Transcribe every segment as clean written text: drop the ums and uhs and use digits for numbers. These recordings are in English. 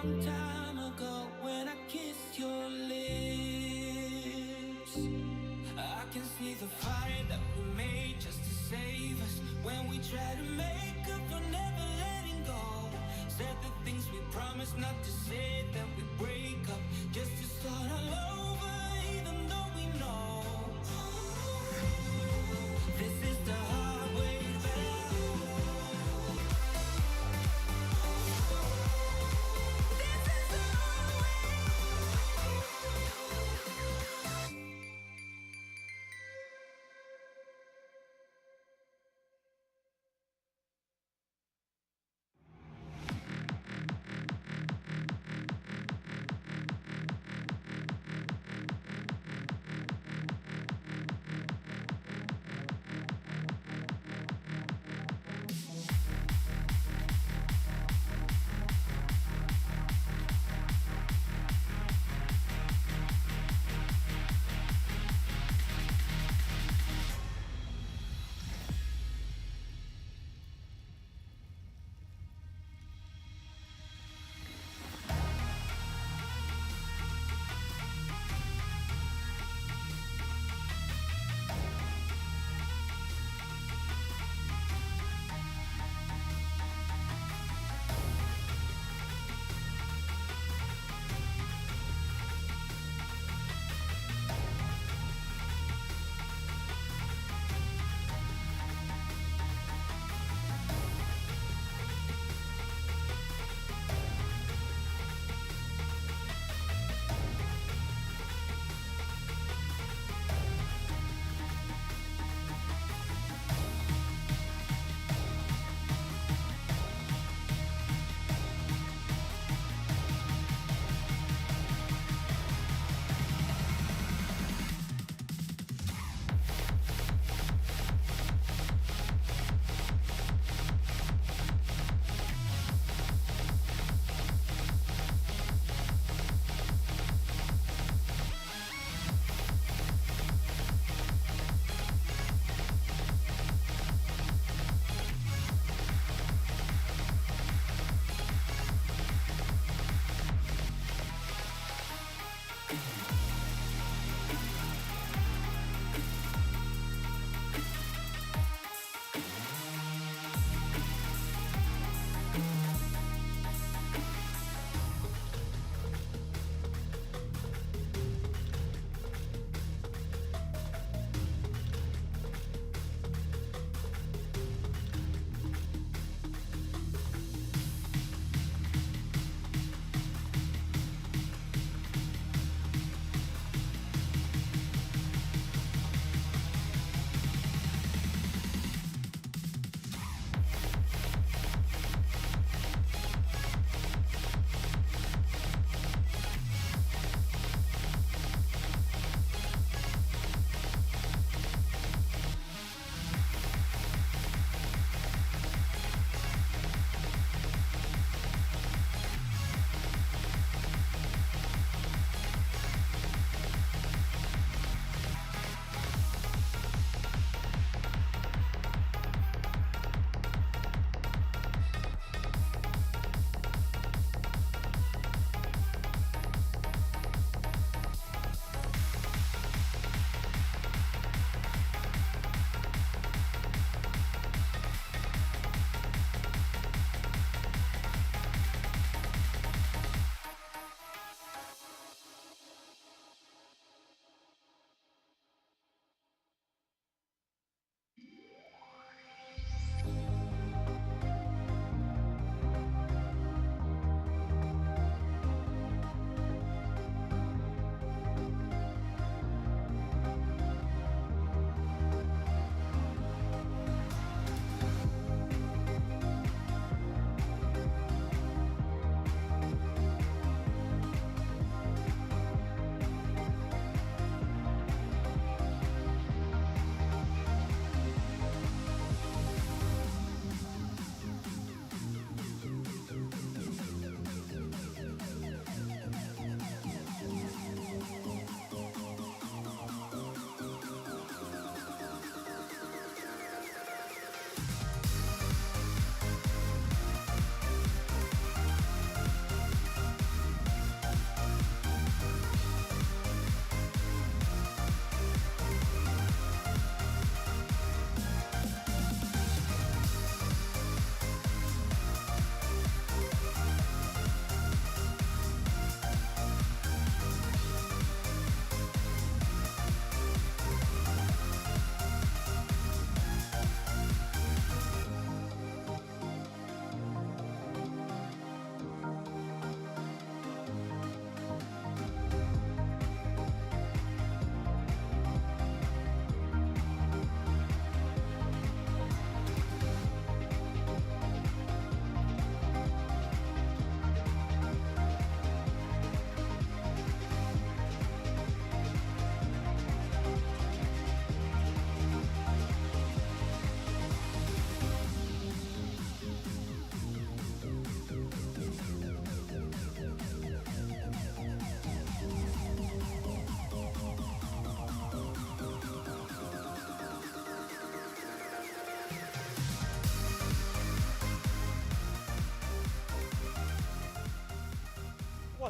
long time ago when I kissed your lips. I can see the fire that we made just to save us. When we try to make up for never letting go. Said the things we promised not to say, that we break up just to start all over, even though we know this is the hard way back. This is the hard way.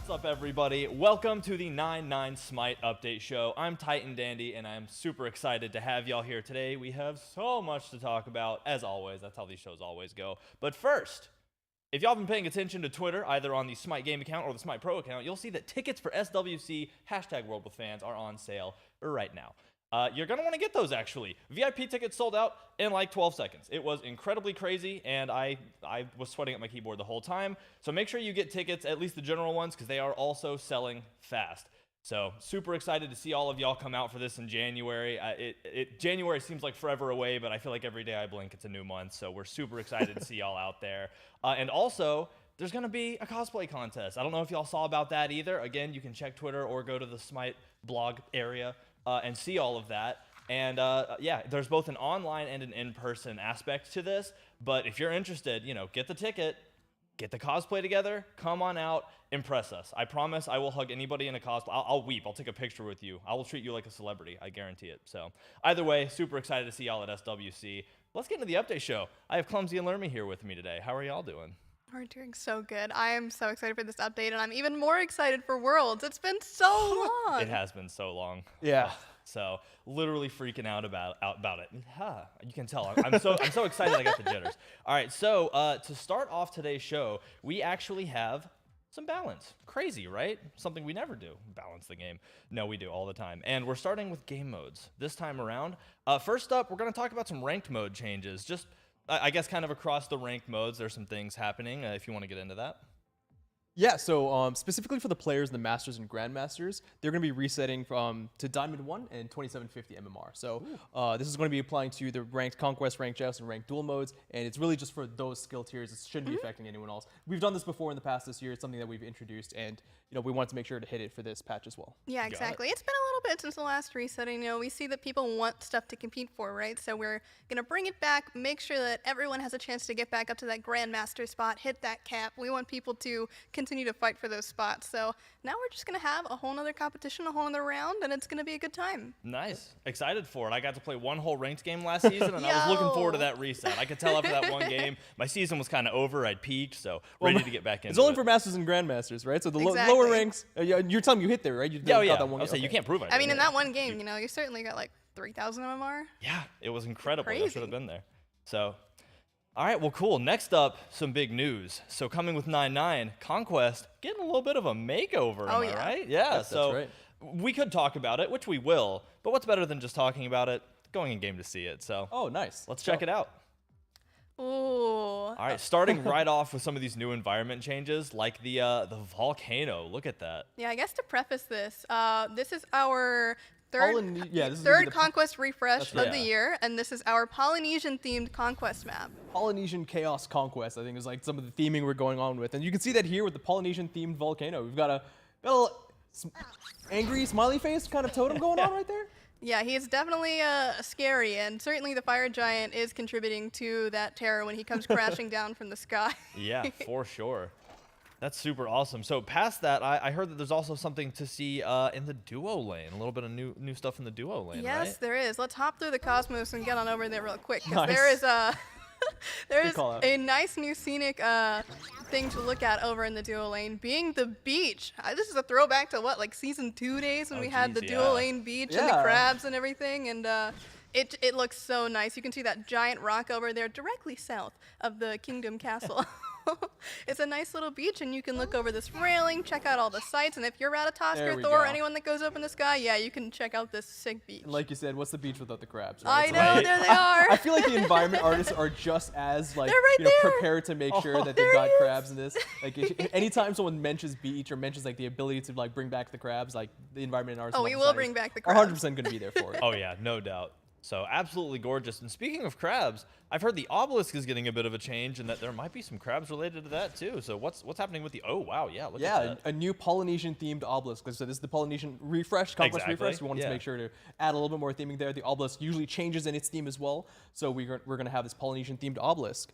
What's up, everybody? Welcome to the 9-9 SMITE update show. I'm Titan Dandy, and I'm super excited to have y'all here today. We have so much to talk about, as always. That's how these shows always go. But first, if y'all been paying attention to Twitter, either on the SMITE Game account or the SMITE Pro account, you'll see that tickets for SWC #WorldWithFans are on sale right now. You're going to want to get those, actually. VIP tickets sold out in like 12 seconds. It was incredibly crazy, and I was sweating at my keyboard the whole time. So make sure you get tickets, at least the general ones, because they are also selling fast. So super excited to see all of y'all come out for this in January. January seems like forever away, but I feel like every day I blink, it's a new month. So we're super excited to see y'all out there. And also, there's going to be a cosplay contest. I don't know if y'all saw about that either. Again, you can check Twitter or go to the SMITE blog area and see all of that. And yeah, there's both an online and an in-person aspect to this. But if you're interested, you know, get the ticket, get the cosplay together, come on out, impress us. I promise I will hug anybody in a cosplay. I'll weep. I'll take a picture with you. I will treat you like a celebrity. I guarantee it. So either way, super excited to see y'all at SWC. Let's get into the update show. I have Clumsy and Lermy here with me today. How are y'all doing? We're doing so good. I am so excited for this update, and I'm even more excited for Worlds. It's been so long. It has been so long. Yeah. So literally freaking out about it. You can tell. I'm so excited I got the jitters. All right, so to start off today's show, we actually have some balance. Crazy, right? Something we never do. Balance the game. No, we do all the time. And we're starting with game modes this time around. First up, we're going to talk about some ranked mode changes. Just I guess kind of across the ranked modes, there's some things happening if you want to get into that. Yeah, so specifically for the players, the Masters and Grandmasters, they're going to be resetting to Diamond 1 and 2750 MMR. So this is going to be applying to the ranked Conquest, ranked Joust, and ranked Duel modes, and it's really just for those skill tiers. It shouldn't be affecting anyone else. We've done this before in the past this year. It's something that we've introduced, and we wanted to make sure to hit it for this patch as well. Yeah, exactly. It's been a little bit since the last resetting. We see that people want stuff to compete for, right? So we're going to bring it back, make sure that everyone has a chance to get back up to that Grandmaster spot, hit that cap. We want people to continue to fight for those spots. So now we're just going to have a whole nother competition, a whole nother round, and it's going to be a good time. Nice. Excited for it. I got to play one whole ranked game last season, and I was looking forward to that reset. I could tell after that one game, my season was kind of over. I'd peaked, so ready to get back into it. It's only for Masters and Grandmasters, right? So the lower ranks, you're telling me you hit there, right? That one. I'll say you can't prove it. I mean, in that one game, you certainly got like 3,000 MMR. Yeah, it was incredible. Crazy. I should have been there. So, all right, well, cool. Next up, some big news. So coming with 9-9, Conquest getting a little bit of a makeover, am I right? Yeah, that's right. We could talk about it, which we will, but what's better than just talking about it? Going in game to see it. So, oh, nice. Let's check it out. Ooh. All right, starting right off with some of these new environment changes, like the volcano. Look at that. Yeah, I guess to preface this, this is our third third Conquest refresh of the year, and this is our Polynesian-themed Conquest map. Polynesian Chaos Conquest, I think, is like some of the theming we're going on with. And you can see that here with the Polynesian-themed volcano. We've got a little angry smiley face kind of totem going on right there. Yeah, he is definitely scary, and certainly the fire giant is contributing to that terror when he comes crashing down from the sky. Yeah, for sure. That's super awesome. So past that, I heard that there's also something to see in the duo lane. A little bit of new stuff in the duo lane, Yes, right? there is. Let's hop through the cosmos and get on over there real quick, because Nice. there is a nice new scenic thing to look at over in the duo lane, being the beach. This is a throwback to like season 2 days when we had the duo lane beach and the crabs and everything, and it looks so nice. You can see that giant rock over there directly south of the Kingdom Castle. It's a nice little beach, and you can look over this railing, check out all the sights, and if you're Ratatosk or Thor or anyone that goes up in the sky, yeah, you can check out this sick beach. Like you said, what's the beach without the crabs? Right? I know, there they are. I feel like the environment artists are just as like prepared to make sure that they've got crabs in this. Like anytime someone mentions beach or mentions like the ability to like bring back the crabs, like the environment artists. Oh, we will bring back the crabs. Are 100% going to be there for it. Oh yeah, no doubt. So absolutely gorgeous. And speaking of crabs, I've heard the obelisk is getting a bit of a change, and that there might be some crabs related to that too. So what's happening with the? Oh wow, yeah, look at that. A new Polynesian themed obelisk. So this is the Polynesian refresh, Conquest refresh. We wanted to make sure to add a little bit more theming there. The obelisk usually changes in its theme as well, so we're going to have this Polynesian themed obelisk.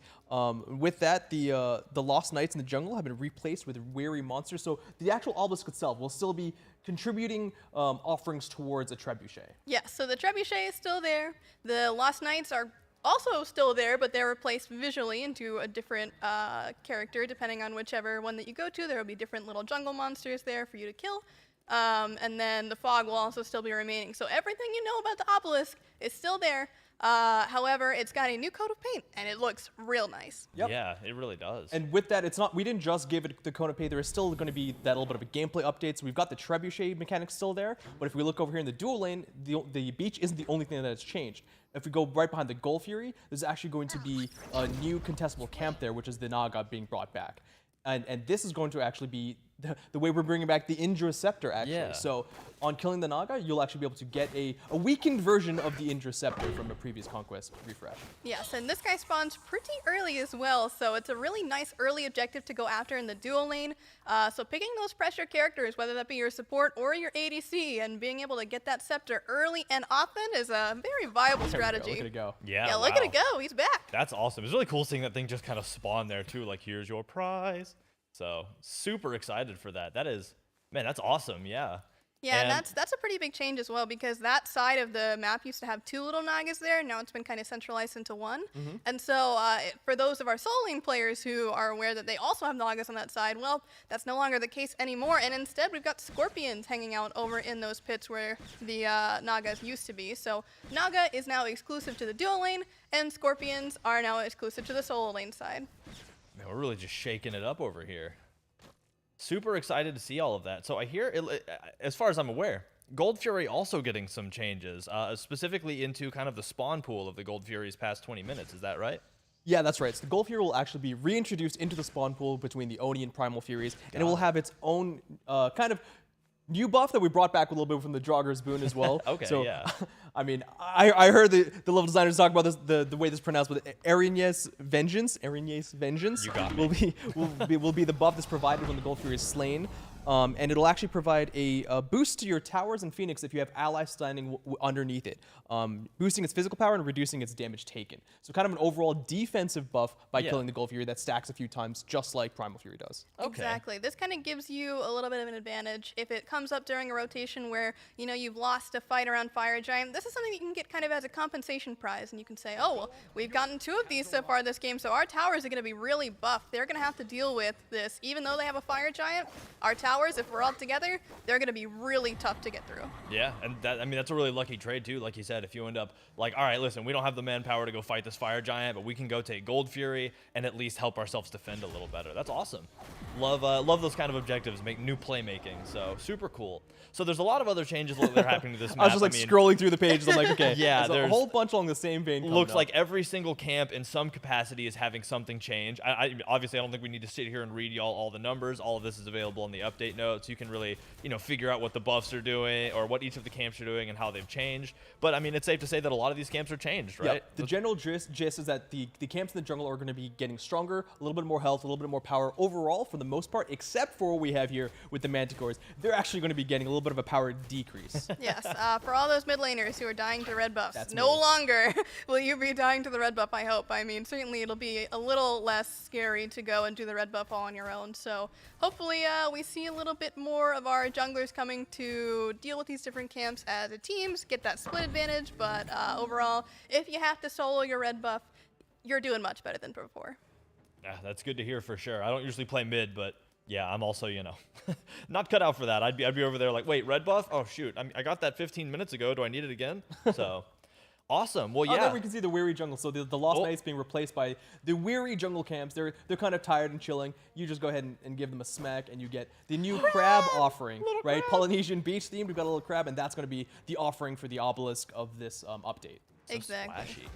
With that, the Lost Knights in the jungle have been replaced with weary monsters. So the actual obelisk itself will still be contributing offerings towards a trebuchet. Yeah, so the trebuchet is still there. The Lost Knights are also still there, but they're replaced visually into a different character, depending on whichever one that you go to. There will be different little jungle monsters there for you to kill. And then the fog will also still be remaining. So everything you know about the obelisk is still there. However, it's got a new coat of paint, and it looks real nice. Yep. Yeah, it really does. And with that, it's not, we didn't just give it the coat of paint. There is still going to be that little bit of a gameplay update. So we've got the trebuchet mechanic still there. But if we look over here in the dual lane, the beach isn't the only thing that has changed. If we go right behind the Gold Fury, there's actually going to be a new contestable camp there, which is the Naga being brought back. And this is going to actually be the way we're bringing back the Indra Scepter, actually. Yeah. So on killing the Naga, you'll actually be able to get a weakened version of the Indra Scepter from a previous Conquest refresh. Yes, and this guy spawns pretty early as well, so it's a really nice early objective to go after in the dual lane. So picking those pressure characters, whether that be your support or your ADC, and being able to get that scepter early and often is a very viable strategy. Look at it go. Yeah, Look at it go. He's back. That's awesome. It's really cool seeing that thing just kind of spawn there too. Like, here's your prize. So super excited for that. That is, man, that's awesome. Yeah. Yeah, and that's a pretty big change as well, because that side of the map used to have 2 little Nagas there. Now it's been kind of centralized into 1. And so for those of our solo lane players who are aware that they also have Nagas on that side, well, that's no longer the case anymore. And instead, we've got Scorpions hanging out over in those pits where the Nagas used to be. So Naga is now exclusive to the dual lane, and Scorpions are now exclusive to the solo lane side. Man, we're really just shaking it up over here. Super excited to see all of that. So I hear, as far as I'm aware, Gold Fury also getting some changes, specifically into kind of the spawn pool of the Gold Fury's past 20 minutes. Is that right? Yeah, that's right. So the Gold Fury will actually be reintroduced into the spawn pool between the Oni and Primal Furies, and it will have its own kind of new buff that we brought back a little bit from the Jogger's Boon as well. Okay, so, yeah. I mean, I heard the level designers talk about this, the way this is pronounced, but Erinye's Vengeance You got me. will be the buff that's provided when the Gold Fury is slain. And it'll actually provide a boost to your towers and Phoenix if you have allies standing underneath it, boosting its physical power and reducing its damage taken. So kind of an overall defensive buff by killing the Gold Fury that stacks a few times, just like Primal Fury does. Okay. Exactly. This kind of gives you a little bit of an advantage. If it comes up during a rotation where, you know, you've lost a fight around Fire Giant, this is something you can get kind of as a compensation prize, and you can say, oh, well, we've gotten 2 of these so far this game, so our towers are going to be really buffed. They're going to have to deal with this. Even though they have a Fire Giant, our towers, if we're all together, they're going to be really tough to get through. Yeah, and that, I mean, that's a really lucky trade too. Like you said, if you end up like, all right, listen, we don't have the manpower to go fight this Fire Giant, but we can go take Gold Fury and at least help ourselves defend a little better. That's awesome. Love those kind of objectives, make new playmaking. So super cool. So there's a lot of other changes that are happening to this map. I was just like scrolling through the pages. I'm like, okay, yeah, there's a whole bunch along the same vein. Looks like every single camp in some capacity is having something change. Obviously, I don't think we need to sit here and read y'all all the numbers. All of this is available in the update notes. You can really, you know, figure out what the buffs are doing or what each of the camps are doing and how they've changed. But I mean, it's safe to say that a lot of these camps are changed, right? Yeah, the general gist is that the camps in the jungle are going to be getting stronger, a little bit more health, a little bit more power overall for the most part, except for what we have here with the Manticores. They're actually going to be getting a little bit of a power decrease. Yes, for all those mid laners who are dying to red buffs, That's no me. longer will you be dying to the red buff, I hope. I mean, certainly it'll be a little less scary to go and do the red buff all on your own. So hopefully we see a little bit more of our junglers coming to deal with these different camps as a teams, get that split advantage. But overall, if you have to solo your red buff, you're doing much better than before. Yeah, that's good to hear for sure. I don't usually play mid, but yeah, I'm also, you know, not cut out for that. I'd be over there like, wait, red buff? Oh shoot, I got that 15 minutes ago. Do I need it again? So awesome. Well, yeah. Oh, there we can see the weary jungle. So the Lost Knights being replaced by the weary jungle camps. They're kind of tired and chilling. You just go ahead and give them a smack, and you get the new crab offering, right? Polynesian beach themed. We've got a little crab, and that's going to be the offering for the obelisk of this update. So Exactly. splashy.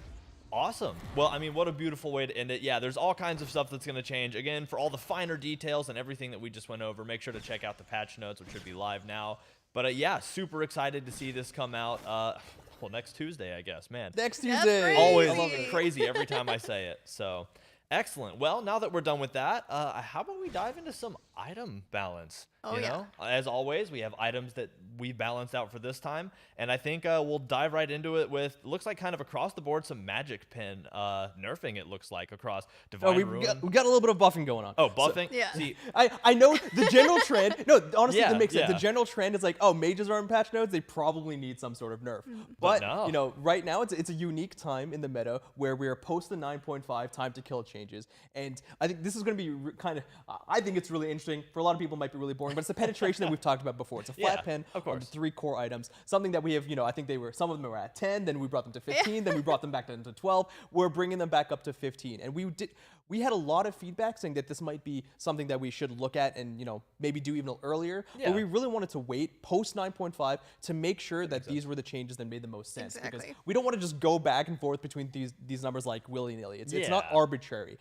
Awesome. Well, I mean, what a beautiful way to end it. Yeah, there's all kinds of stuff that's going to change. Again, for all the finer details and everything that we just went over, make sure to check out the patch notes, which should be live now. But yeah, super excited to see this come out. Well, next Tuesday, I guess. Man, Next That's Tuesday. crazy. always I love it. crazy every time I say it. So excellent. Well, now that we're done with that, how about we dive into some item balance. Oh, you know? As always, we have items that we balanced out for this time, and I think we'll dive right into it with, looks like kind of across the board, some magic pin nerfing, it looks like, across Divine Ruin. We got a little bit of buffing going on. Oh, buffing? So, yeah. See, I know the general trend. No, honestly, Yeah, that makes sense. yeah. The general trend is like, oh, mages are in patch notes. They probably need some sort of nerf. But But no. you know, right now it's a unique time in the meta where we are post the 9.5 time to kill changes, and I think this is going to be kind of. I think it's really interesting. For a lot of people, it might be really boring, but it's the penetration that we've talked about before. It's a flat Yeah, pen of on the course. 3 core items. Something that we have. You know, I think some of them were at 10. Then we brought them to 15. Then we brought them back down to 12. We're bringing them back up to 15, and we had a lot of feedback saying that this might be something that we should look at and, you know, maybe do even earlier. Yeah. But we really wanted to wait post 9.5 to make sure that these were the changes that made the most sense. Because Exactly. we don't want to just go back and forth between these numbers like willy-nilly. It's not Yeah. arbitrary.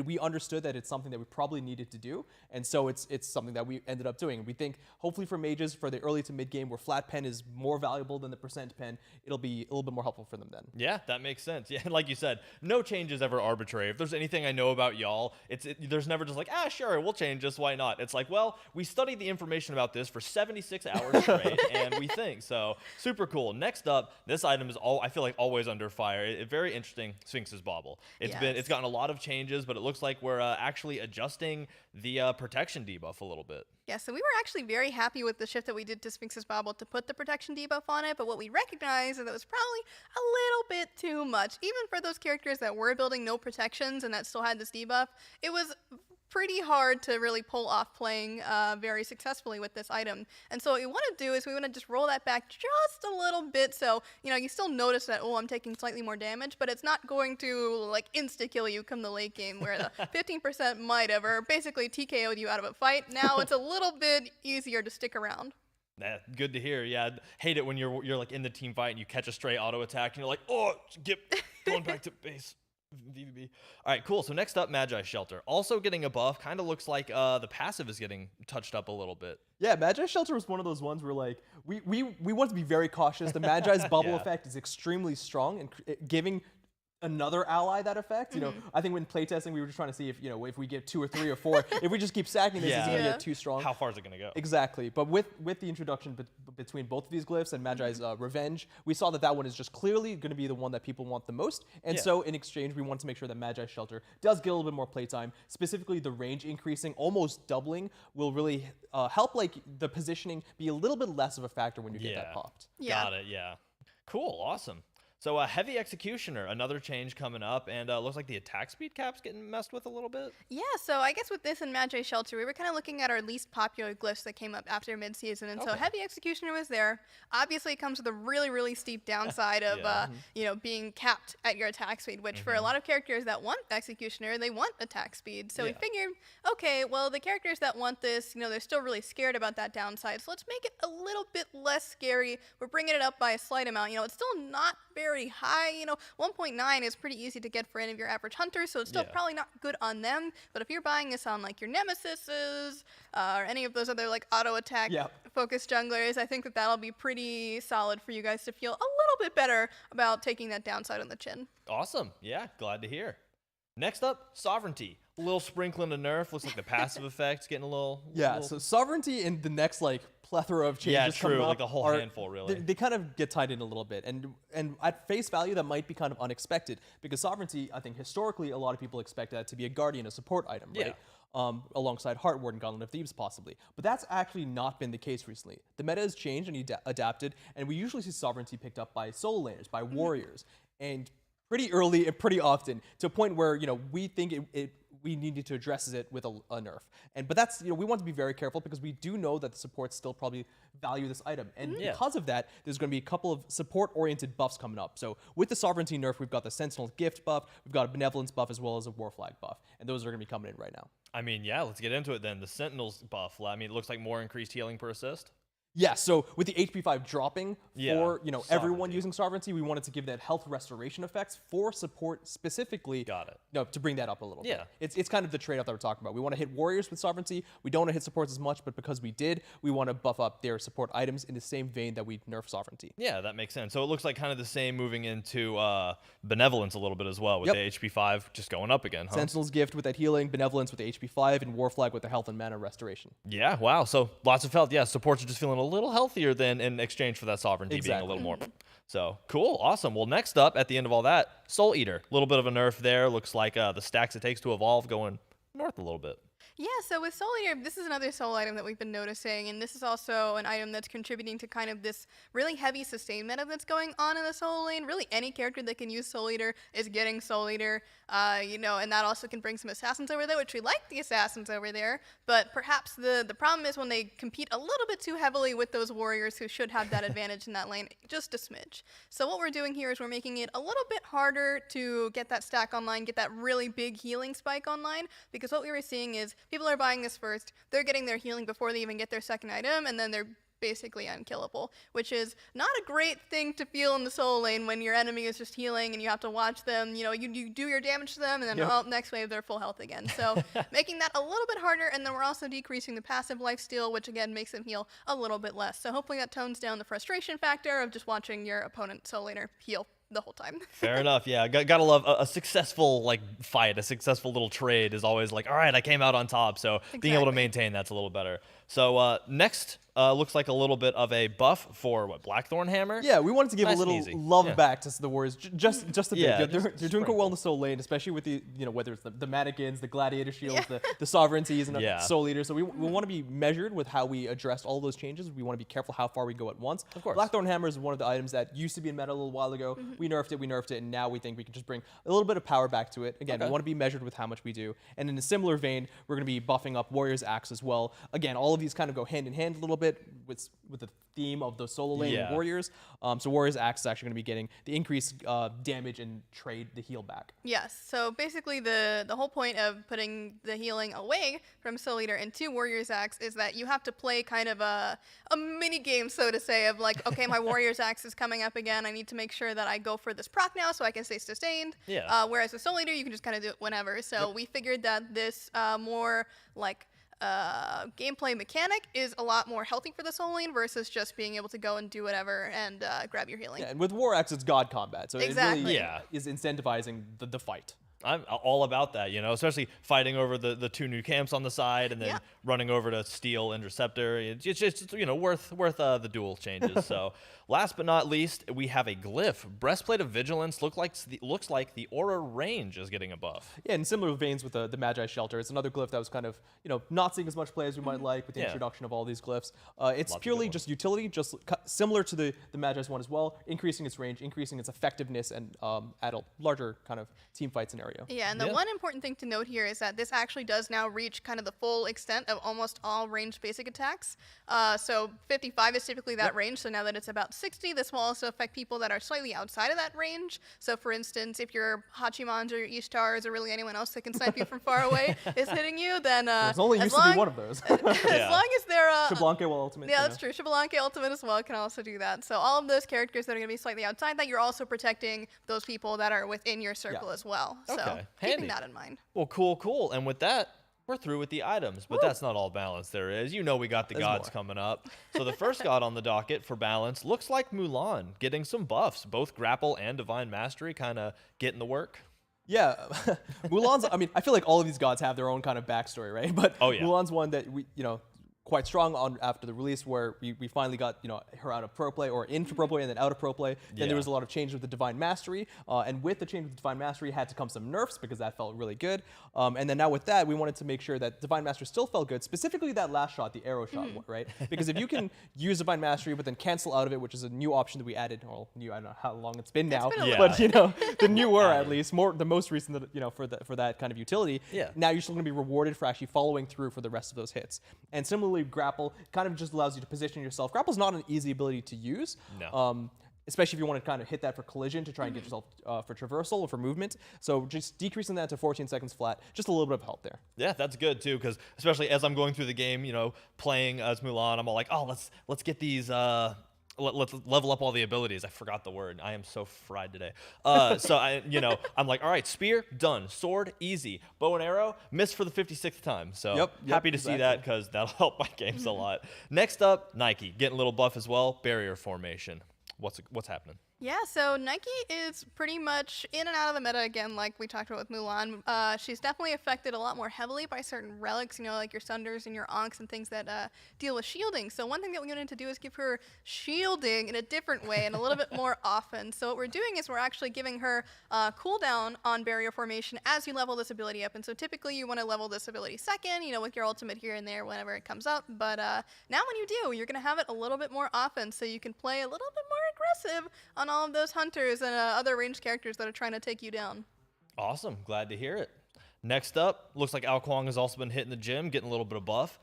We understood that it's something that we probably needed to do, and so it's something that we ended up doing. We think hopefully for mages, for the early to mid game where flat pen is more valuable than the percent pen, it'll be a little bit more helpful for them then. Yeah, that makes sense. Yeah, like you said, no change is ever arbitrary. If there's anything I know about y'all, there's never just like, sure, we'll change this, why not? It's like, well, we studied the information about this for 76 hours straight, and we think. So, super cool. Next up, this item is I feel like always under fire. Very interesting, Sphinx's Bauble. It's gotten a lot of changes, but it looks like we're actually adjusting the protection debuff a little bit. Yeah, so we were actually very happy with the shift that we did to Sphinx's Bauble to put the protection debuff on it, but what we recognized is that it was probably a little bit too much. Even for those characters that were building no protections and that still had this debuff, it was pretty hard to really pull off playing very successfully with this item. And so what we want to do is we want to just roll that back just a little bit so, you know, you still notice that, I'm taking slightly more damage, but it's not going to, like, insta-kill you come the late game where the 15% might ever basically TKO'd you out of a fight. Now it's a little bit easier to stick around. Good to hear. Yeah, hate it when you're like in the team fight and you catch a stray auto attack and you're like, going back to base. VVB. All right, cool. So next up, Magi Shelter. Also getting a buff. Kind of looks like the passive is getting touched up a little bit. Yeah, Magi Shelter was one of those ones where like we want to be very cautious. The Magi's bubble effect is extremely strong and giving another ally that effect. You know, I think when playtesting we were just trying to see if we get 2 or 3 or 4, if we just keep stacking this, it's gonna get too strong. How far is it gonna go? Exactly. But with the introduction between both of these glyphs and Magi's Revenge, we saw that one is just clearly going to be the one that people want the most. And so in exchange, we wanted to make sure that Magi Shelter does get a little bit more playtime. Specifically, the range increasing, almost doubling, will really help like the positioning be a little bit less of a factor when you get that popped. Yeah. Got it. Yeah. Cool. Awesome. So Heavy Executioner, another change coming up, and looks like the attack speed cap's getting messed with a little bit. Yeah, so I guess with this and Magi Shelter, we were kind of looking at our least popular glyphs that came up after mid-season, and so Heavy Executioner was there. Obviously, it comes with a really, really steep downside of, being capped at your attack speed, which for a lot of characters that want Executioner, they want attack speed. So we figured, okay, well, the characters that want this, they're still really scared about that downside, so let's make it a little bit less scary. We're bringing it up by a slight amount. It's still not very high. 1.9 is pretty easy to get for any of your average hunters, so it's still probably not good on them. But if you're buying this on like your Nemesises or any of those other like auto attack focused junglers, I think that'll be pretty solid for you guys to feel a little bit better about taking that downside on the chin. Awesome. Yeah, glad to hear. Next up, Sovereignty. A little sprinkling of nerf. Looks like the passive effect's getting a little. So Sovereignty in the next like plethora of changes coming up like a whole handful really. They kind of get tied in a little bit, and at face value that might be kind of unexpected because Sovereignty, I think historically a lot of people expect that to be a guardian, a support item, right? Alongside Heartward and Gauntlet of Thebes possibly. But that's actually not been the case recently. The meta has changed and adapted, and we usually see Sovereignty picked up by solo laners, by warriors, and pretty early and pretty often to a point where we think we needed to address it with a nerf. But that's, we want to be very careful because we do know that the supports still probably value this item. And because of that, there's going to be a couple of support-oriented buffs coming up. So with the Sovereignty nerf, we've got the Sentinel Gift buff, we've got a Benevolence buff, as well as a War Flag buff. And those are going to be coming in right now. I mean, yeah, let's get into it then. The Sentinels buff, I mean, it looks like more increased healing per assist. Yeah, so with the HP 5 dropping for everyone sovereignty. using sovereignty, we wanted to give that health restoration effects for support specifically. Got it. To bring that up a little Yeah. bit. It's kind of the trade-off that we're talking about. We want to hit warriors with sovereignty. We don't want to hit supports as much, but because we did, we want to buff up their support items in the same vein that we nerf sovereignty. Yeah, that makes sense. So it looks like kind of the same moving into benevolence a little bit as well, with the HP 5 just going up again, huh? Sentinel's Gift with that healing, benevolence with the HP 5, and Warflag with the health and mana restoration. Yeah, wow. So lots of health. Yeah, supports are just feeling a little healthier than in exchange for that sovereignty being a little more. So cool, awesome. Well, next up, at the end of all that, Soul Eater. A little bit of a nerf there. Looks like the stacks it takes to evolve going north a little bit. Yeah, so with Soul Eater, this is another soul item that we've been noticing, and this is also an item that's contributing to kind of this really heavy sustain meta that's going on in the Soul lane. Really, any character that can use Soul Eater is getting Soul Eater, and that also can bring some assassins over there, which we like the assassins over there, but perhaps the problem is when they compete a little bit too heavily with those warriors who should have that advantage in that lane, just a smidge. So what we're doing here is we're making it a little bit harder to get that stack online, get that really big healing spike online, because what we were seeing is people are buying this first, they're getting their healing before they even get their second item, and then they're basically unkillable, which is not a great thing to feel in the soul lane when your enemy is just healing and you have to watch them, you do your damage to them, and then next wave they're full health again. So making that a little bit harder, and then we're also decreasing the passive lifesteal, which again makes them heal a little bit less. So hopefully that tones down the frustration factor of just watching your opponent soul laner heal the whole time. Fair enough. Yeah, gotta love a successful fight. A successful little trade is always like, all right, I came out on top. So being able to maintain that's a little better. So next looks like a little bit of a buff for Blackthorn Hammer. Yeah, we wanted to give Nice a little and easy. love back to the Warriors, just a bit. Yeah, They're doing quite well in the Soul lane, especially with the whether it's the mannequins, the gladiator shields, the sovereignties, and the Soul Eater. So we want to be measured with how we address all those changes. We want to be careful how far we go at once. Of course. Blackthorn Hammer is one of the items that used to be in meta a little while ago. We nerfed it, and now we think we can just bring a little bit of power back to it. Again, we want to be measured with how much we do. And in a similar vein, we're going to be buffing up Warrior's Axe as well. Again, all of these kind of go hand in hand a little bit with the theme of the solo lane and Warriors. So Warrior's Axe is actually going to be getting the increased damage and trade the heal back. Yes, so basically the whole point of putting the healing away from Soul Eater into Warrior's Axe is that you have to play kind of a mini game, so to say, of like, okay, my Warrior's Axe is coming up again, I need to make sure that I go for this proc now so I can stay sustained. Yeah. Whereas with Soul Eater, you can just kind of do it whenever. So we figured that this more like gameplay mechanic is a lot more healthy for the soul lane versus just being able to go and do whatever and grab your healing. Yeah, and with War Axe, it's God combat, so Exactly. it really is incentivizing the fight. I'm all about that, especially fighting over the two new camps on the side and then running over to steal Interceptor. It's just worth the dual changes. So last but not least, we have a glyph. Breastplate of Vigilance looks like the aura range is getting a buff. Yeah, in similar veins with the Magi Shelter, it's another glyph that was kind of not seeing as much play as we might like with the introduction of all these glyphs. It's purely just utility, just similar to the Magi's one as well, increasing its range, increasing its effectiveness, and at a larger kind of team fight scenario. Yeah, and the one important thing to note here is that this actually does now reach kind of the full extent of almost all ranged basic attacks. So 55 is typically that range, so now that it's about 60, this will also affect people that are slightly outside of that range. So for instance, if your Hachimans or your Ishtars or really anyone else that can snipe you from far away is hitting you, then it's only used to be one of those. As long as they're Xbalanque will ultimate. Yeah, that's true. Xbalanque ultimate as well can also do that. So all of those characters that are going to be slightly outside that, you're also protecting those people that are within your circle as well. So keeping that in mind. Well, cool. And with that, we're through with the items, but that's not all balance there is. We got the gods coming up. So the first god on the docket for balance looks like Mulan, getting some buffs, both grapple and divine mastery, kind of getting the work. Yeah, Mulan's. I feel like all of these gods have their own kind of backstory, right? But Mulan's one that we, quite strong on after the release, where we finally got her out of pro play or into pro play and then out of pro play. Then there was a lot of change with the divine mastery, and with the change with divine mastery had to come some nerfs because that felt really good. And then now with that, we wanted to make sure that divine mastery still felt good, specifically that last shot, the arrow shot, right? Because if you can use divine mastery but then cancel out of it, which is a new option that we added, I don't know how long it's been now, but the newer at least, the most recent for that kind of utility. Yeah. Now you're still going to be rewarded for actually following through for the rest of those hits. And similarly, grapple kind of just allows you to position yourself. Grapple's not an easy ability to use. No. especially if you want to kind of hit that for collision to try and get yourself for traversal or for movement. So just decreasing that to 14 seconds flat, just a little bit of help there. Yeah, that's good too, because especially as I'm going through the game, you know, playing as Mulan, I'm all like, oh, let's get these. Let's level up all the abilities. I forgot the word. I am so fried today. So I'm like, all right, spear done, sword easy, bow and arrow missed for the 56th time. So happy to see that because that'll help my games a lot. Next up, Nike getting a little buff as well. Barrier formation. What's happening? Yeah, so Nike is pretty much in and out of the meta again, like we talked about with Mulan. She's definitely affected a lot more heavily by certain relics, you know, like your Sunders and your Ankhs and things that deal with shielding. So one thing that we wanted to do is give her shielding in a different way and a little bit more often. So what we're doing is we're actually giving her cooldown on barrier formation as you level this ability up. And so typically you want to level this ability second, you know, with your ultimate here and there whenever it comes up. But now when you do, you're going to have it a little bit more often, so you can play a little bit more aggressive on all of those hunters and other ranged characters that are trying to take you down. Awesome. Glad to hear it. Next up, looks like Ao Kuang has also been hitting the gym, getting a little bit of buff.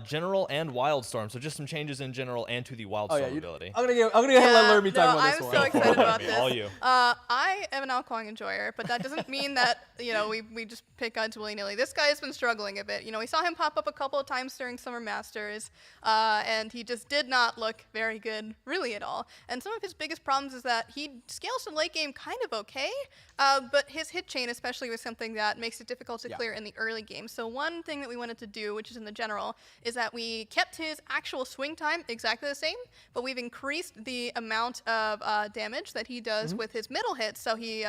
General and Wildstorm, so just some changes in General and to the Wildstorm ability. I'm gonna go ahead and let Lermy talk about this one. I'm so excited about this. All you. I am an Ao Kuang enjoyer, but that doesn't mean that, you know, we just pick guns willy-nilly. This guy has been struggling a bit. You know, we saw him pop up a couple of times during Summer Masters, and he just did not look very good, really at all. And some of his biggest problems is that he scales to late game kind of okay, but his hit chain especially was something that makes it difficult to clear in the early game. So one thing that we wanted to do, which is in the General, is that we kept his actual swing time exactly the same, but we've increased the amount of damage that he does with his middle hits. So he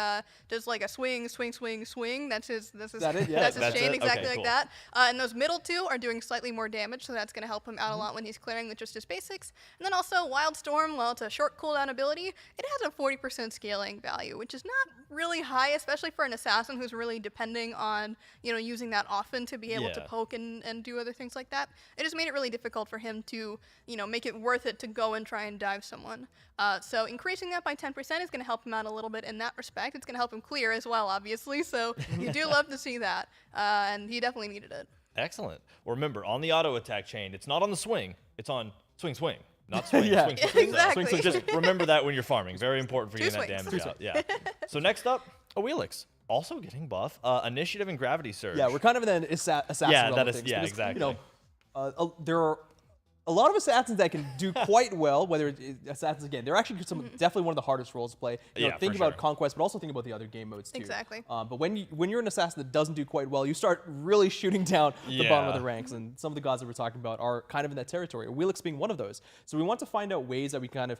does like a swing, swing, swing, swing. That's his chain, exactly like that. And those middle two are doing slightly more damage, so that's going to help him out a lot when he's clearing with just his basics. And then also Wildstorm, while it's a short cooldown ability, it has a 40% scaling value, which is not really high, especially for an assassin who's really depending on, you know, using that often to be able to poke and do other things like that. It just made it really difficult for him to, you know, make it worth it to go and try and dive someone. So increasing that by 10% is going to help him out a little bit in that respect. It's going to help him clear as well, obviously. So you do love to see that, and he definitely needed it. Excellent. Well, remember, on the auto attack chain, it's not on the swing. It's on swing, swing. Not swing, swing, swing. Exactly. So just remember that when you're farming. Very important for getting that damage out. Yeah. So next up, Awilix. Also getting buff. Initiative and Gravity Surge. Yeah, we're kind of in an assassin realm of things, because, exactly. You know, there are a lot of assassins that can do quite well, whether it's assassins, again, they're actually definitely one of the hardest roles to play. You know, think about Conquest, but also think about the other game modes too. Exactly. But when you're an assassin that doesn't do quite well, you start really shooting down the bottom of the ranks, and some of the gods that we're talking about are kind of in that territory, Awilix being one of those. So we want to find out ways that we kind of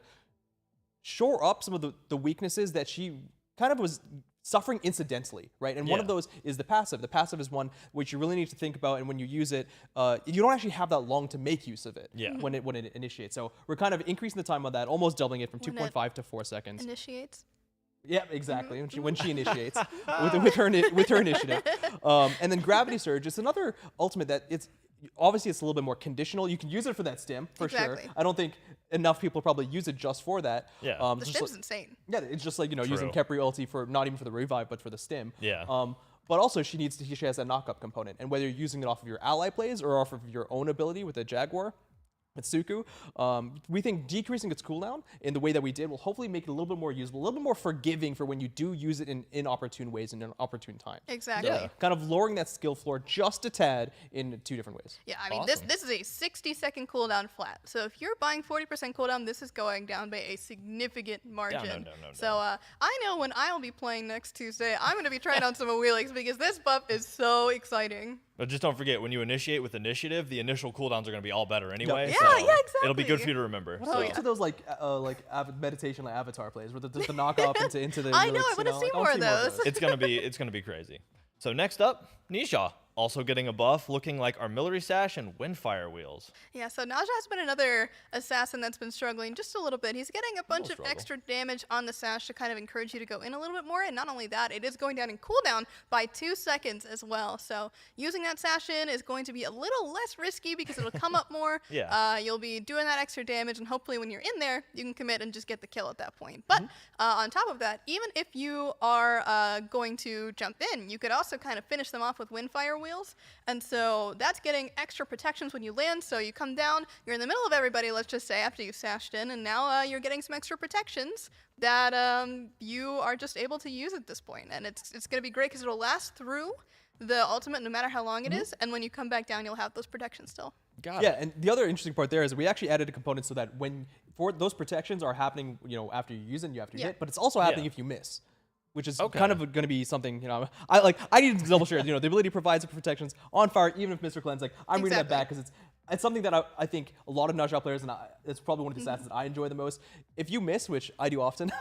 shore up some of the weaknesses that she kind of was suffering incidentally, right? And one of those is the passive. The passive is one which you really need to think about, and when you use it, you don't actually have that long to make use of it when it initiates. So we're kind of increasing the time on that, almost doubling it from 2.5 to 4 seconds. Initiates. Yeah, exactly. When she initiates with her initiative, and then Gravity Surge is another ultimate that it's a little bit more conditional. You can use it for that stim for sure. I don't think enough people probably use it just for that. Yeah, the stim's insane. Yeah, it's just like, you know, using Kepri ulti for not even for the revive, but for the stim. Yeah. But also she has that knock-up component, and whether you're using it off of your ally plays or off of your own ability with the Jaguar, with Suku, we think decreasing its cooldown in the way that we did will hopefully make it a little bit more usable, a little bit more forgiving for when you do use it in inopportune ways and in opportune time. Exactly. Yeah. Kind of lowering that skill floor just a tad in 2 different ways. Yeah, I mean, this is a 60-second cooldown flat. So if you're buying 40% cooldown, this is going down by a significant margin. No. So I know when I'll be playing next Tuesday, I'm going to be trying on some Awilix because this buff is so exciting. But just don't forget, when you initiate with initiative, the initial cooldowns are going to be all better anyway. Yeah, so exactly. It'll be good for you to remember. What else are those meditation avatar plays where there's the knock up into the I know, I want to see more of those. It's gonna be crazy. So next up, Nisha. Also getting a buff, looking like Armillary Sash and Windfire Wheels. Yeah, so Naja has been another assassin that's been struggling just a little bit. He's getting a bunch of extra damage on the Sash to kind of encourage you to go in a little bit more, and not only that, it is going down in cooldown by 2 seconds as well. So using that Sash in is going to be a little less risky because it'll come up more. You'll be doing that extra damage, and hopefully when you're in there, you can commit and just get the kill at that point. But on top of that, even if you are going to jump in, you could also kind of finish them off with Windfire Wheels. wheels. And so that's getting extra protections when you land. So you come down, you're in the middle of everybody, let's just say, after you sashed in, and now you're getting some extra protections that you are just able to use at this point. And it's going to be great because it'll last through the ultimate no matter how long it is, and when you come back down, you'll have those protections still. Got it. And the other interesting part there is we actually added a component so that for those protections are happening, after you use it, you have to hit, but it's also happening if you miss, which is kind of going to be something, I need to double share, the ability provides protections on fire, even if Mr. Clean's like, I'm reading that back because it's something that I think a lot of nutshell players, and it's probably one of the assassins that I enjoy the most. If you miss, which I do often,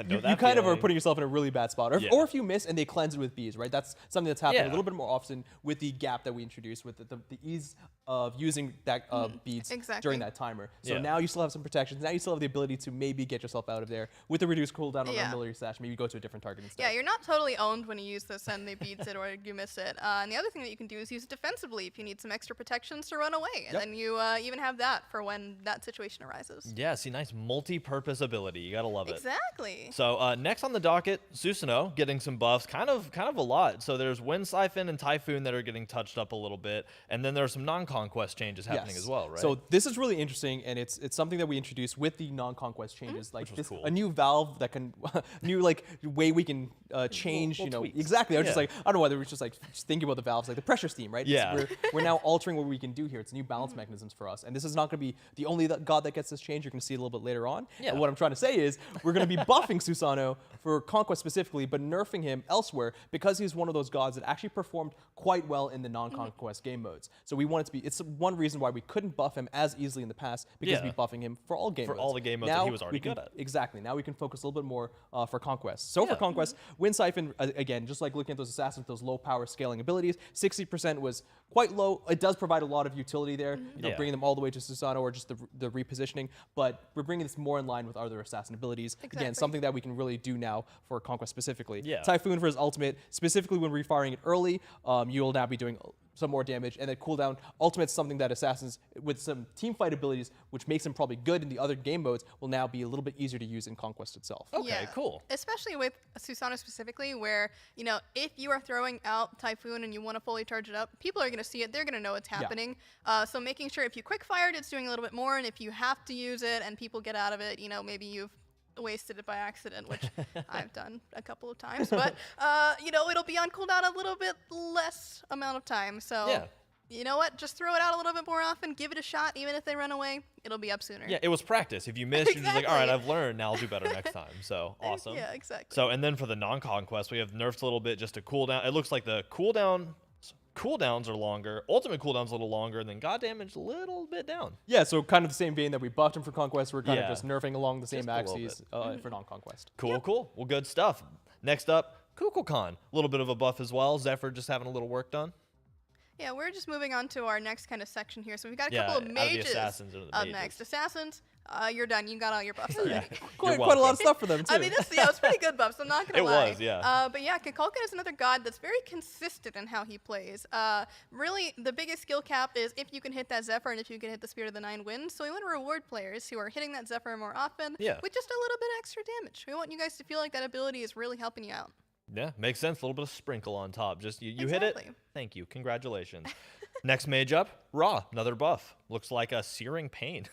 you kind of are putting yourself in a really bad spot. Or if you miss and they cleanse it with bees, right? That's something that's happening a little bit more often with the gap that we introduced with the ease of using that beads during that timer. So now you still have some protections. Now you still have the ability to maybe get yourself out of there with the reduced cooldown on a military sash. Maybe go to a different target instead. Yeah, you're not totally owned when you use this and they beats it or you miss it. And the other thing that you can do is use it defensively if you need some extra protections to run away. And then you even have that for when that situation arises. Yeah, see, nice multi-purpose ability. You gotta love it. Exactly. So next on the docket, Susanoo getting some buffs, kind of a lot. So there's Wind Siphon and Typhoon that are getting touched up a little bit, and then there's some non-conquest changes happening as well, right? So this is really interesting, and it's something that we introduced with the non-conquest changes, like this cool. a new valve that can new way we can change. tweaks. Exactly. I was just like, I don't know why they were just thinking about the valves, like the pressure steam, right? Yeah. We're now altering what we can do here. It's new balance mechanisms for us, and this is not going to be the only god that gets this change. You're going to see it a little bit later on. Yeah. And what I'm trying to say is we're going to be buffing Susanoo for Conquest specifically, but nerfing him elsewhere because he's one of those gods that actually performed quite well in the non-conquest game modes. So we want it to be. It's one reason why we couldn't buff him as easily in the past because we're buffing him for all game modes. For all the game modes that he was already good at. Exactly. Now we can focus a little bit more for Conquest. So for Conquest, Wind Siphon, again, just like looking at those assassins, those low power scaling abilities, 60% was quite low. It does provide a lot of utility there, bringing them all the way to Susanoo or just the repositioning, but we're bringing this more in line with other assassin abilities. Again, something that we can really do now for Conquest specifically. Typhoon for his ultimate, specifically when refiring it early, you'll now be doing some more damage, and then cooldown ultimate's something that assassins with some team fight abilities, which makes them probably good in the other game modes, will now be a little bit easier to use in Conquest itself. Okay, cool. Especially with Susanoo specifically, where if you are throwing out Typhoon and you want to fully charge it up, people are going to see it. They're going to know it's happening. So making sure if you quick fired, it's doing a little bit more, and if you have to use it and people get out of it, maybe you've wasted it by accident, which I've done a couple of times, but it'll be on cooldown a little bit less amount of time. So you know what? Just throw it out a little bit more often. Give it a shot. Even if they run away, it'll be up sooner. Yeah, it was practice. If you miss, you're just like, all right, I've learned. Now I'll do better next time. So awesome. Yeah, exactly. So and then for the non-conquest, we have nerfed a little bit just to cooldown. It looks like the cooldowns are longer, ultimate cooldowns a little longer, and then god damage a little bit down. Yeah, so kind of the same vein that we buffed him for Conquest, we're kind of just nerfing along the same axes for non-conquest. Cool. Well, good stuff. Next up, Kukulkan. A little bit of a buff as well. Zephyr just having a little work done. Yeah, we're just moving on to our next kind of section here. So we've got a couple of mages up next. Assassins, you're done. You got all your buffs already. Quite a lot of stuff for them, too. I mean, it was pretty good buffs. I'm not going to lie. It was, yeah. But yeah, Kukulkan is another god that's very consistent in how he plays. Really, the biggest skill cap is if you can hit that Zephyr and if you can hit the Spirit of the Nine Winds. So we want to reward players who are hitting that Zephyr more often with just a little bit extra damage. We want you guys to feel like that ability is really helping you out. Yeah, makes sense. A little bit of sprinkle on top. Just you hit it. Thank you. Congratulations. Next mage up, Ra. Another buff. Looks like a Searing Pain.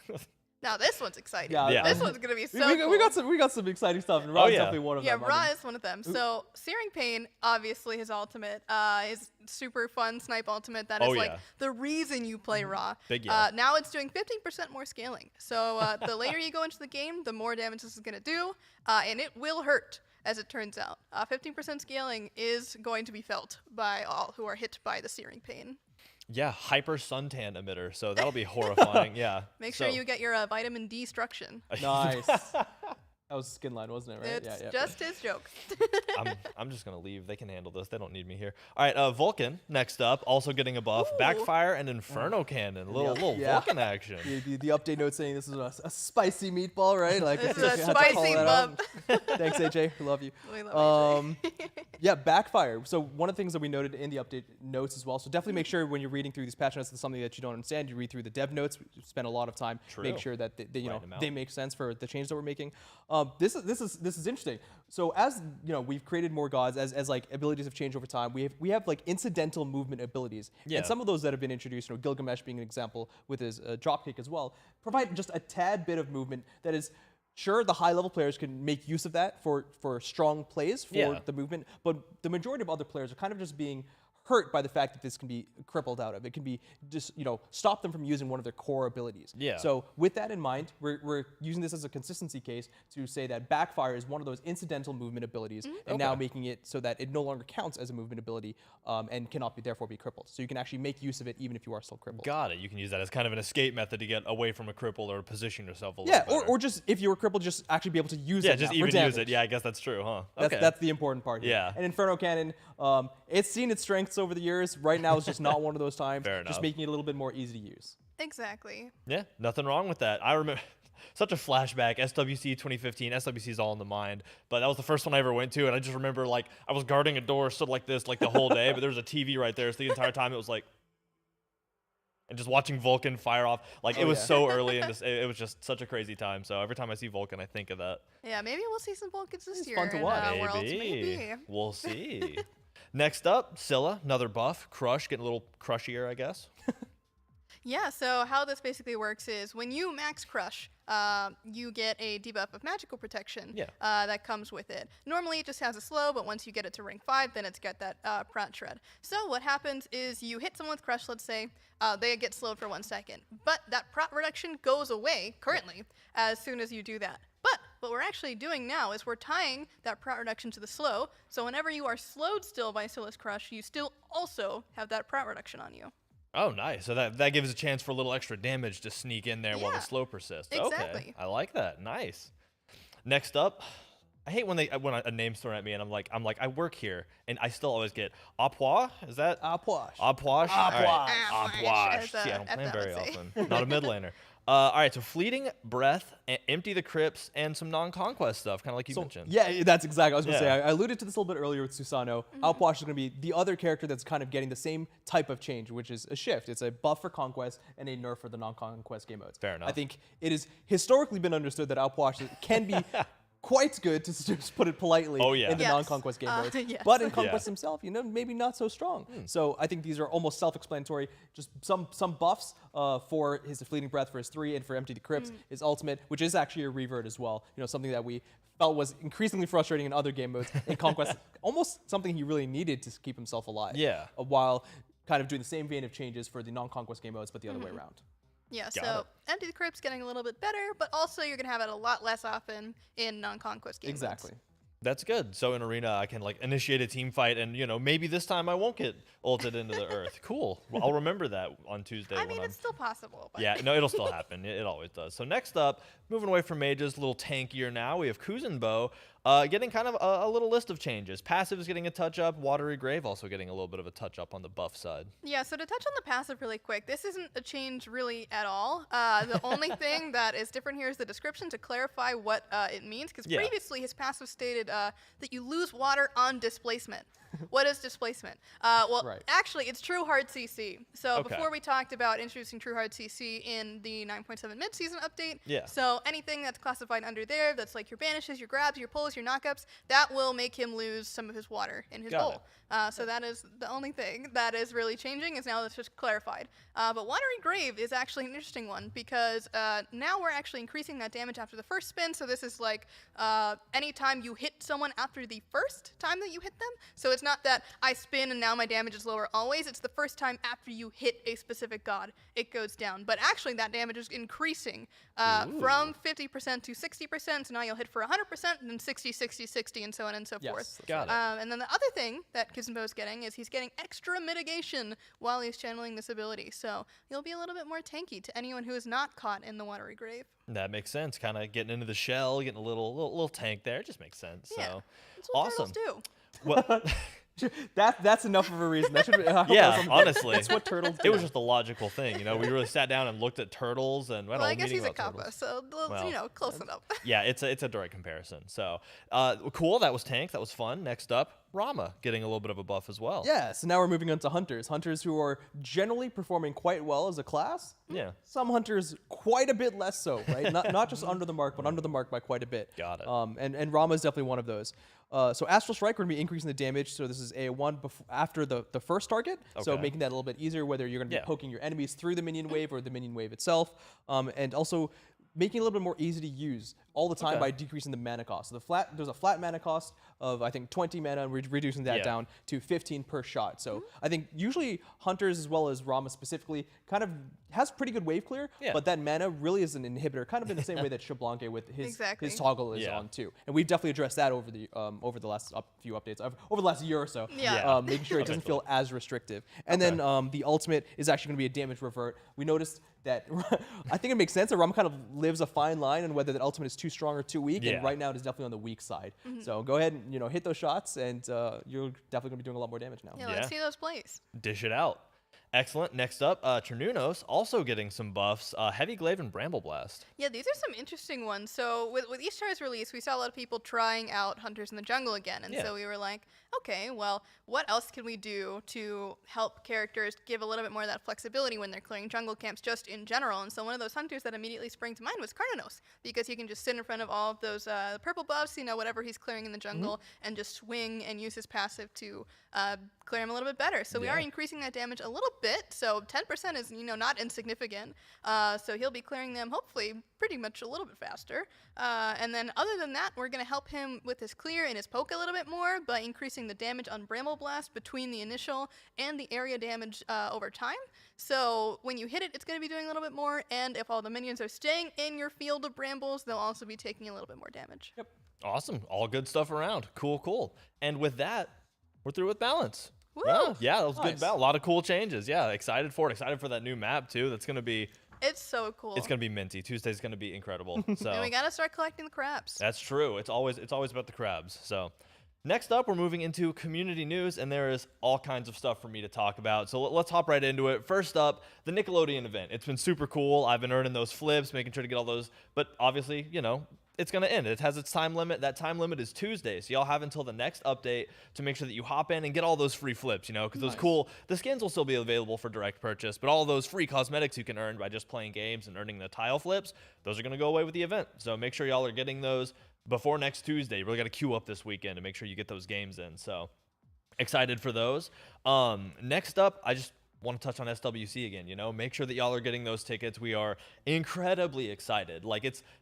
Now this one's exciting. Yeah. This one's gonna be so cool. We got some exciting stuff, and Ra's definitely one of them. Yeah, Ra is one of them. So Searing Pain, obviously his ultimate is super fun snipe ultimate. That is the reason you play Ra. Big now it's doing 15% more scaling. So the later you go into the game, the more damage this is gonna do, and it will hurt. As it turns out, 15% scaling is going to be felt by all who are hit by the Searing Pain. Yeah, hyper suntan emitter, so that'll be horrifying. Yeah. Make sure you get your vitamin D struction. Nice. That was Skin Line, wasn't it? Right? It's just his joke. I'm just gonna leave. They can handle this. They don't need me here. All right, Vulcan next up, also getting a buff. Backfire and Inferno Cannon. A little Vulcan action. The update note saying this is a spicy meatball, right? Like it's a spicy buff. Thanks, AJ. We love you. We love AJ. Yeah, backfire. So one of the things that we noted in the update notes as well. So definitely make sure when you're reading through these patch notes, there's something that you don't understand. You read through the dev notes. We spend a lot of time make sure that they make sense for the changes that we're making. This is interesting. So as we've created more gods as like abilities have changed over time. We have like incidental movement abilities, and some of those that have been introduced, Gilgamesh being an example with his dropkick as well, provide just a tad bit of movement that is. Sure, the high-level players can make use of that for strong plays for the movement, but the majority of other players are kind of just being hurt by the fact that this can be crippled out of. It can be just, stop them from using one of their core abilities. Yeah. So with that in mind, we're using this as a consistency case to say that backfire is one of those incidental movement abilities, and now making it so that it no longer counts as a movement ability and cannot therefore be crippled. So you can actually make use of it even if you are still crippled. Got it. You can use that as kind of an escape method to get away from a cripple or position yourself a little better. Or just if you were crippled, just actually be able to use it. Yeah, just even use it. Yeah, I guess that's true, huh? That's the important part here. Yeah. And Inferno Cannon, it's seen its strengths over the years. Right now, it's just not one of those times. Fair enough. Just making it a little bit more easy to use. Exactly. Yeah, nothing wrong with that. I remember such a flashback. SWC 2015. SWC is all in the mind. But that was the first one I ever went to, and I just remember like I was guarding a door, stood like this, like the whole day. But there was a TV right there, so the entire time it was like, and just watching Vulcan fire off. Like it was so early, and it was just such a crazy time. So every time I see Vulcan, I think of that. Yeah, maybe we'll see some Vulcans this year. Fun to watch. Maybe. We'll see. Next up, Scylla, another buff. Crush, getting a little crushier, I guess. Yeah, so how this basically works is when you max Crush, you get a debuff of magical protection that comes with it. Normally it just has a slow, but once you get it to rank 5, then it's got that Prot Shred. So what happens is you hit someone with Crush, let's say, they get slowed for 1 second. But that Prot reduction goes away currently as soon as you do that. But what we're actually doing now is we're tying that Prot reduction to the slow, so whenever you are slowed still by Scylla's Crush, you still also have that Prot reduction on you. Oh, nice. So that gives a chance for a little extra damage to sneak in there while the slow persists. Exactly. Okay, I like that. Nice. Next up, I hate when a name's thrown at me and I'm like, I work here, and I still always get Apois. Is that Apois? Apois. Apois. See, I don't play him very often. Not a mid laner. All right, so Fleeting Breath, Empty the Crypts, and some non-conquest stuff, kind of like you mentioned. Yeah, that's exactly. I was going to say, I alluded to this a little bit earlier with Susano. Apois is going to be the other character that's kind of getting the same type of change, which is a shift. It's a buff for Conquest and a nerf for the non-conquest game modes. Fair enough. I think it has historically been understood that Apois can be quite good, to just put it politely, in the non-conquest game modes. But in Conquest himself, maybe not so strong. So I think these are almost self-explanatory. Just some buffs for his Fleeting Breath for his 3 and for Empty the Crypts, his ultimate, which is actually a revert as well. Something that we felt was increasingly frustrating in other game modes. In Conquest, almost something he really needed to keep himself alive. Yeah. While kind of doing the same vein of changes for the non-conquest game modes, but the other way around. Yeah, so Empty the Crypt's getting a little bit better, but also you're going to have it a lot less often in non-conquest games. Exactly. That's good. So in Arena, I can initiate a team fight, and maybe this time I won't get ulted into the earth. Cool. Well, I'll remember that on Tuesday. I mean, it's still possible. But. Yeah, no, it'll still happen. It always does. So next up, moving away from mages, a little tankier now. We have Kuzenbo, getting kind of a little list of changes. Passive is getting a touch up. Watery Grave also getting a little bit of a touch up on the buff side. Yeah. So to touch on the passive really quick, this isn't a change really at all. The only thing that is different here is the description to clarify what it means, because previously his passive stated that you lose water on displacement. What is displacement? Actually, it's true hard CC. So before we talked about introducing true hard CC in the 9.7 mid-season update, so anything that's classified under there, that's like your banishes, your grabs, your pulls, your knockups, that will make him lose some of his water in his bowl. So that is the only thing that is really changing, is now that's just clarified. But Watery Grave is actually an interesting one, because now we're actually increasing that damage after the first spin. So this is like anytime you hit someone after the first time that you hit them. So it's not that I spin and now my damage is lower always. It's the first time after you hit a specific god, it goes down. But actually that damage is increasing from 50% to 60%. So now you'll hit for 100%, and then 60, 60, 60, and so on and so forth. Got it. And then the other thing that Kuzenbo is getting is he's getting extra mitigation while he's channeling this ability. So you'll be a little bit more tanky to anyone who is not caught in the Watery Grave. That makes sense. Kind of getting into the shell, getting a little tank there. It just makes sense. Yeah, so that's what awesome. turtles do. Well, that's enough of a reason. That should be, honestly, that's what turtles do. It was just a logical thing, we really sat down and looked at turtles and went well, on I guess he's a about kappa, turtles. so close enough. Yeah, it's a direct comparison. So cool. That was tank. That was fun. Next up, Rama getting a little bit of a buff as well. Yeah, so now we're moving on to hunters. Hunters who are generally performing quite well as a class. Yeah. Some hunters quite a bit less so, right? not just under the mark, but under the mark by quite a bit. Got it. And Rama is definitely one of those. So Astral Strike, we're going to be increasing the damage. So this is a 1 after the first target. So Okay. making that a little bit easier, whether you're going to be poking your enemies through the minion wave or the minion wave itself. And also making it a little bit more easy to use all the time by decreasing the mana cost. So there's a flat mana cost of, I think, 20 mana, and we're reducing that down to 15 per shot. So I think usually Hunters, as well as Rama specifically, kind of has pretty good wave clear, but that mana really is an inhibitor, kind of in the same way that Shablanke with his toggle is on too. And we've definitely addressed that over the last few updates, over the last year or so, making sure it doesn't feel as restrictive. And then the ultimate is actually going to be a damage revert. We noticed that I think it makes sense that Rama kind of lives a fine line on whether the ultimate is too strong or too weak, and right now it is definitely on the weak side. So go ahead and hit those shots, and you're definitely going to be doing a lot more damage now. Yeah, let's see those plays. Dish it out. Excellent. Next up, Ternunos also getting some buffs. Heavy Glaive and Bramble Blast. Yeah, these are some interesting ones. So with each tire's release, we saw a lot of people trying out Hunters in the Jungle again. And so we were like, okay, well, what else can we do to help characters give a little bit more of that flexibility when they're clearing jungle camps just in general? And so one of those Hunters that immediately sprang to mind was Carnanos, because he can just sit in front of all of those purple buffs, whatever he's clearing in the jungle, and just swing and use his passive to clear him a little bit better. So we are increasing that damage a little bit. So 10% is, not insignificant. So he'll be clearing them hopefully pretty much a little bit faster. And then other than that, we're going to help him with his clear and his poke a little bit more by increasing the damage on Bramble Blast between the initial and the area damage over time. So when you hit it, it's going to be doing a little bit more. And if all the minions are staying in your field of brambles, they'll also be taking a little bit more damage. Yep. Awesome. All good stuff around. Cool. And with that, we're through with balance. Woo! Yeah, that was good balance. A lot of cool changes. Yeah, excited for it. Excited for that new map too. That's gonna be. It's so cool. It's gonna be minty. Tuesday's gonna be incredible. So. And we gotta start collecting the crabs. That's true. It's always about the crabs. So. Next up, we're moving into community news, and there is all kinds of stuff for me to talk about. So let's hop right into it. First up, the Nickelodeon event. It's been super cool. I've been earning those flips, making sure to get all those. But obviously, it's going to end. It has its time limit. That time limit is Tuesday. So y'all have until the next update to make sure that you hop in and get all those free flips, because those cool, the skins will still be available for direct purchase, but all those free cosmetics you can earn by just playing games and earning the tile flips, those are going to go away with the event. So make sure y'all are getting those before next Tuesday. You really got to queue up this weekend to make sure you get those games in. So excited for those. Next up, I just want to touch on SWC again, make sure that y'all are getting those tickets. We are incredibly excited.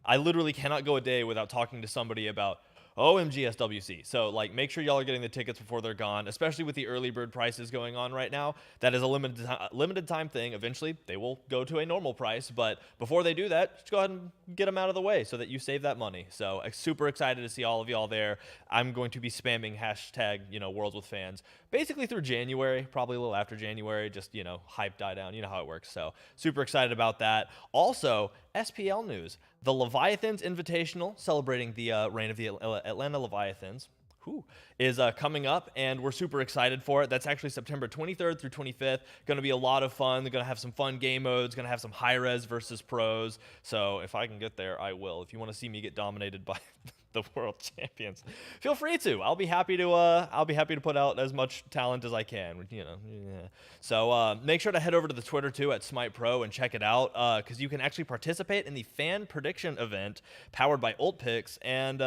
I literally cannot go a day without talking to somebody about OMG SWC. So make sure y'all are getting the tickets before they're gone, especially with the early bird prices going on right now. That is a limited time thing. Eventually they will go to a normal price, but before they do that, just go ahead and get them out of the way so that you save that money. So super excited to see all of y'all there. I'm going to be spamming hashtag, Worlds with Fans basically through January, probably a little after January, just, hype die down. You know how it works. So super excited about that. Also, SPL news. The Leviathans Invitational, celebrating the reign of the Atlanta Leviathans, is coming up, and we're super excited for it. That's actually September 23rd through 25th. Going to be a lot of fun. They're going to have some fun game modes. Going to have some Hi-Rez versus pros. So if I can get there, I will. If you want to see me get dominated by the world champions, feel free to. I'll be happy to put out as much talent as I can. So make sure to head over to the Twitter too at SMITE Pro and check it out, because you can actually participate in the fan prediction event powered by UltPix, and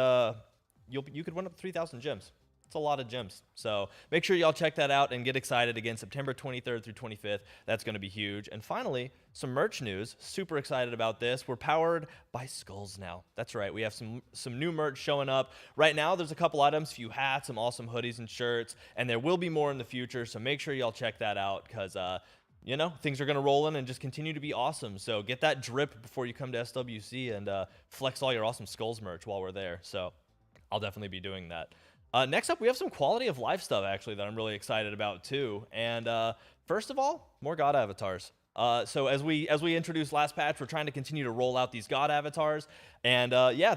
you could win up to 3,000 gems. It's a lot of gems. So make sure y'all check that out and get excited. Again, September 23rd through 25th. That's going to be huge. And finally, some merch news. Super excited about this. We're powered by Skulls now. That's right. We have some new merch showing up. Right now, there's a couple items, a few hats, some awesome hoodies and shirts, and there will be more in the future. So make sure y'all check that out, because things are going to roll in and just continue to be awesome. So get that drip before you come to SWC and flex all your awesome Skulls merch while we're there. So I'll definitely be doing that. Next up, we have some quality of life stuff, actually, that I'm really excited about, too. And first of all, more God avatars. So as we introduced last patch, we're trying to continue to roll out these God avatars. And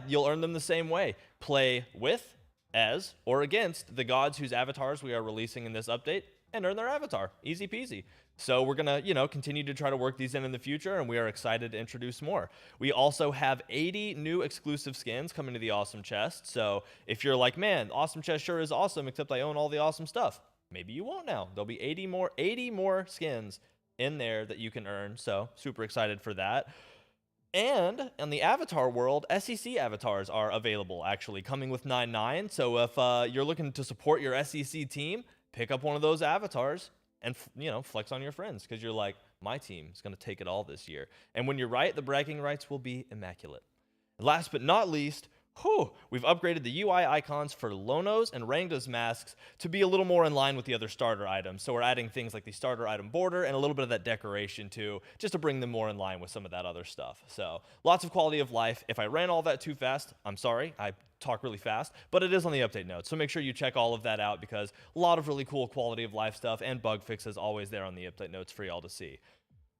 you'll earn them the same way. Play with, as, or against the gods whose avatars we are releasing in this update. and earn their avatar. Easy peasy. So we're going to, continue to try to work these in the future, and we are excited to introduce more. We also have 80 new exclusive skins coming to the Awesome Chest. So if you're like, man, Awesome Chest sure is awesome, except I own all the awesome stuff. Maybe you won't now. There'll be 80 more skins in there that you can earn. So super excited for that. And in the avatar world, SEC avatars are available, actually, coming with 9.9. So if you're looking to support your SEC team, pick up one of those avatars and, flex on your friends, because you're like, my team is going to take it all this year. And when you're right, the bragging rights will be immaculate. And last but not least, we've upgraded the UI icons for Lono's and Rangda's masks to be a little more in line with the other starter items. So we're adding things like the starter item border and a little bit of that decoration too, just to bring them more in line with some of that other stuff. So lots of quality of life. If I ran all that too fast, I'm sorry. I talk really fast, but it is on the update notes. So make sure you check all of that out, because a lot of really cool quality of life stuff and bug fixes always there on the update notes for y'all to see.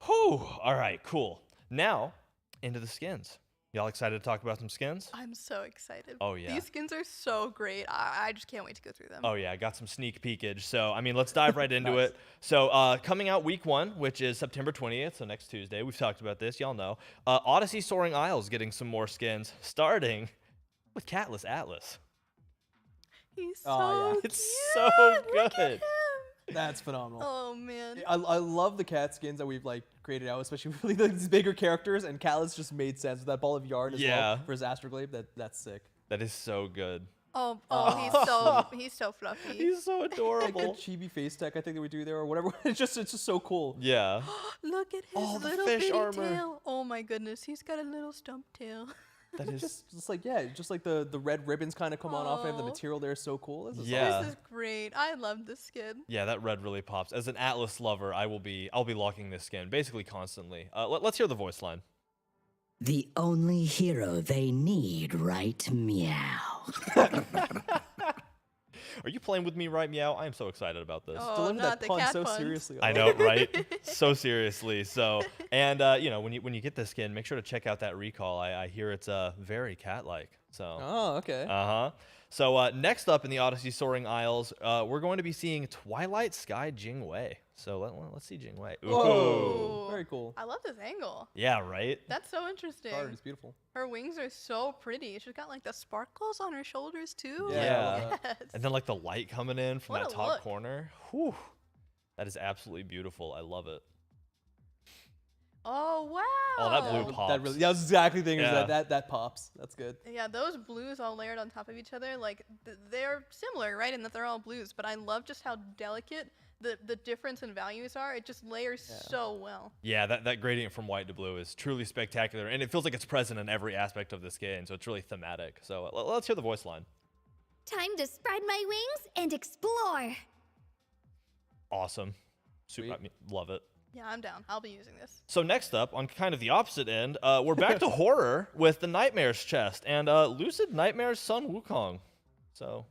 All right, cool. Now into the skins. Y'all excited to talk about some skins? I'm so excited. Oh, yeah. These skins are so great. I just can't wait to go through them. Oh, yeah. I got some sneak peekage. So, let's dive right into it. So, coming out week 1, which is September 20th, so next Tuesday. We've talked about this. Y'all know. Odyssey Soaring Isles getting some more skins, starting with Catless Atlas. He's so cute. It's so Look at good. him. That's phenomenal. Oh, man. I love the cat skins that we've created out, especially with these bigger characters, and Callus just made sense with that ball of yarn as well for his Astroglaive. That's sick. That is so good. He's so fluffy. He's so adorable. Like the chibi face tech I think that we do there or whatever. It's just so cool. Yeah. Look at his the little fish bitty armor. tail. Oh my goodness, he's got a little stump tail. That is just like the red ribbons kind of come on off him. The material there is so cool. This is This is great. I love this skin. Yeah, that red really pops. As an Atlas lover, I'll be locking this skin basically constantly. Let's hear the voice line. The only hero they need, right? Meow. Are you playing with me right, Meow? I am so excited about this. Oh, Deliver not that the pun cat so puns. seriously. I know, right? So seriously. So, and when you get this skin, make sure to check out that recall. I hear it's very cat-like. So. Oh, okay. So next up in the Odyssey Soaring Isles, we're going to be seeing Twilight Sky Jingwei. So let's see Jingwei. Ooh. Whoa. Very cool. I love this angle. Yeah, right? That's so interesting. Card is beautiful. Her wings are so pretty. She's got like the sparkles on her shoulders too. Yeah. Yes. And then like the light coming in from What that a top look. corner. Whew. That is absolutely beautiful. I love it. Oh wow. Oh, that blue pops. That was exactly the thing. Yeah. That pops. That's good. Yeah, those blues all layered on top of each other, like they're similar, right? In that they're all blues, but I love just how delicate the difference in values are. It just layers so well. Yeah, that gradient from white to blue is truly spectacular, and it feels like it's present in every aspect of this game, so it's really thematic. So let's hear the voice line. Time to spread my wings and explore. Awesome. Sweet. Love it. Yeah, I'm down. I'll be using this. So next up, on kind of the opposite end, we're back to horror with the Nightmares chest and Lucid Nightmares Sun Wukong. So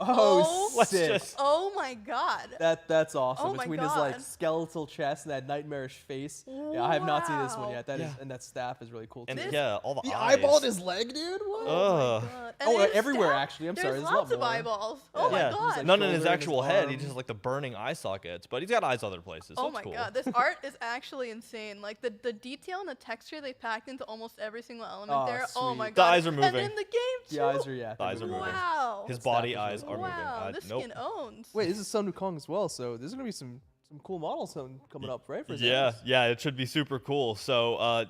Oh, sick. Oh my god. That's awesome. Oh my Between his like God. skeletal chest and that nightmarish face. Yeah, I have not seen this one Wow. yet. That is, Yeah. and that staff is really cool too. and yeah, all the The eyes. eyeball in his leg, dude. What? Ugh. God. And Oh, his everywhere, staff- actually. I'm There's sorry, there's a lot lots of more. eyeballs. Oh yeah, my god. like- none in his shoulder and his actual head. He arm. just has like the burning eye sockets, but he's got eyes other places. So Oh it's my cool. god, this art is actually insane. Like the detail and the texture they packed into almost every single element Oh, there. Oh my sweet. god. The eyes are And moving. in the game too. The eyes are The eyes are moving. Wow. His That body staff is eyes are really moving. Wow, this Nope. skin owns. Wait, this is Sun Wukong as well, so there's gonna be some cool models coming up, right? For his Yeah, enemies. yeah, it should be super cool. So,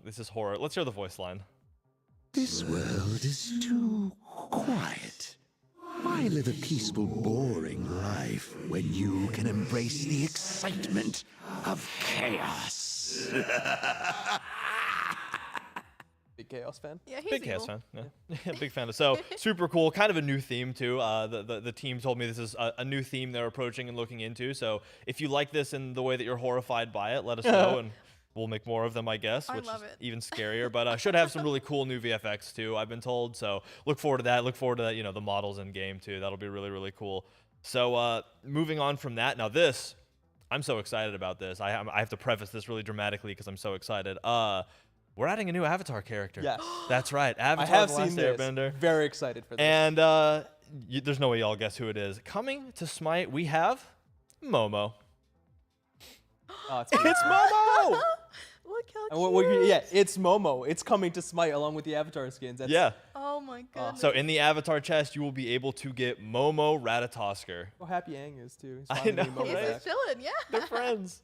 this is horror. Let's hear the voice line. This world is too quiet. Why live a peaceful, boring life when you can embrace the excitement of chaos? Big Chaos fan. Yeah, he's Big evil. Chaos fan. Yeah. Big fan. So super cool. Kind of a new theme too. The team told me this is a new theme they're approaching and looking into. So if you like this in the way that you're horrified by it, let us know and we'll make more of them, I guess. I Which love is it. even scarier. But should have some really cool new VFX too, I've been told. So look forward to that. Look forward to that. The models in game too. That'll be really, really cool. So moving on from that, now this, I'm so excited about this. I have to preface this really dramatically because I'm so excited. We're adding a new Avatar character. Yes. That's right. I Avatar have The Last seen this. Airbender. Very excited for this. And there's no way y'all guess who it is. Coming to Smite, we have Momo. Oh, it's It's Momo! Look how yeah, it's Momo. It's coming to Smite along with the avatar skins. That's, Yeah. Oh my goodness. So in the avatar chest, you will be able to get Momo Ratatosker. how happy Aang is too. He's I finally know, getting Momo He's right? back. just chilling, yeah. They're friends.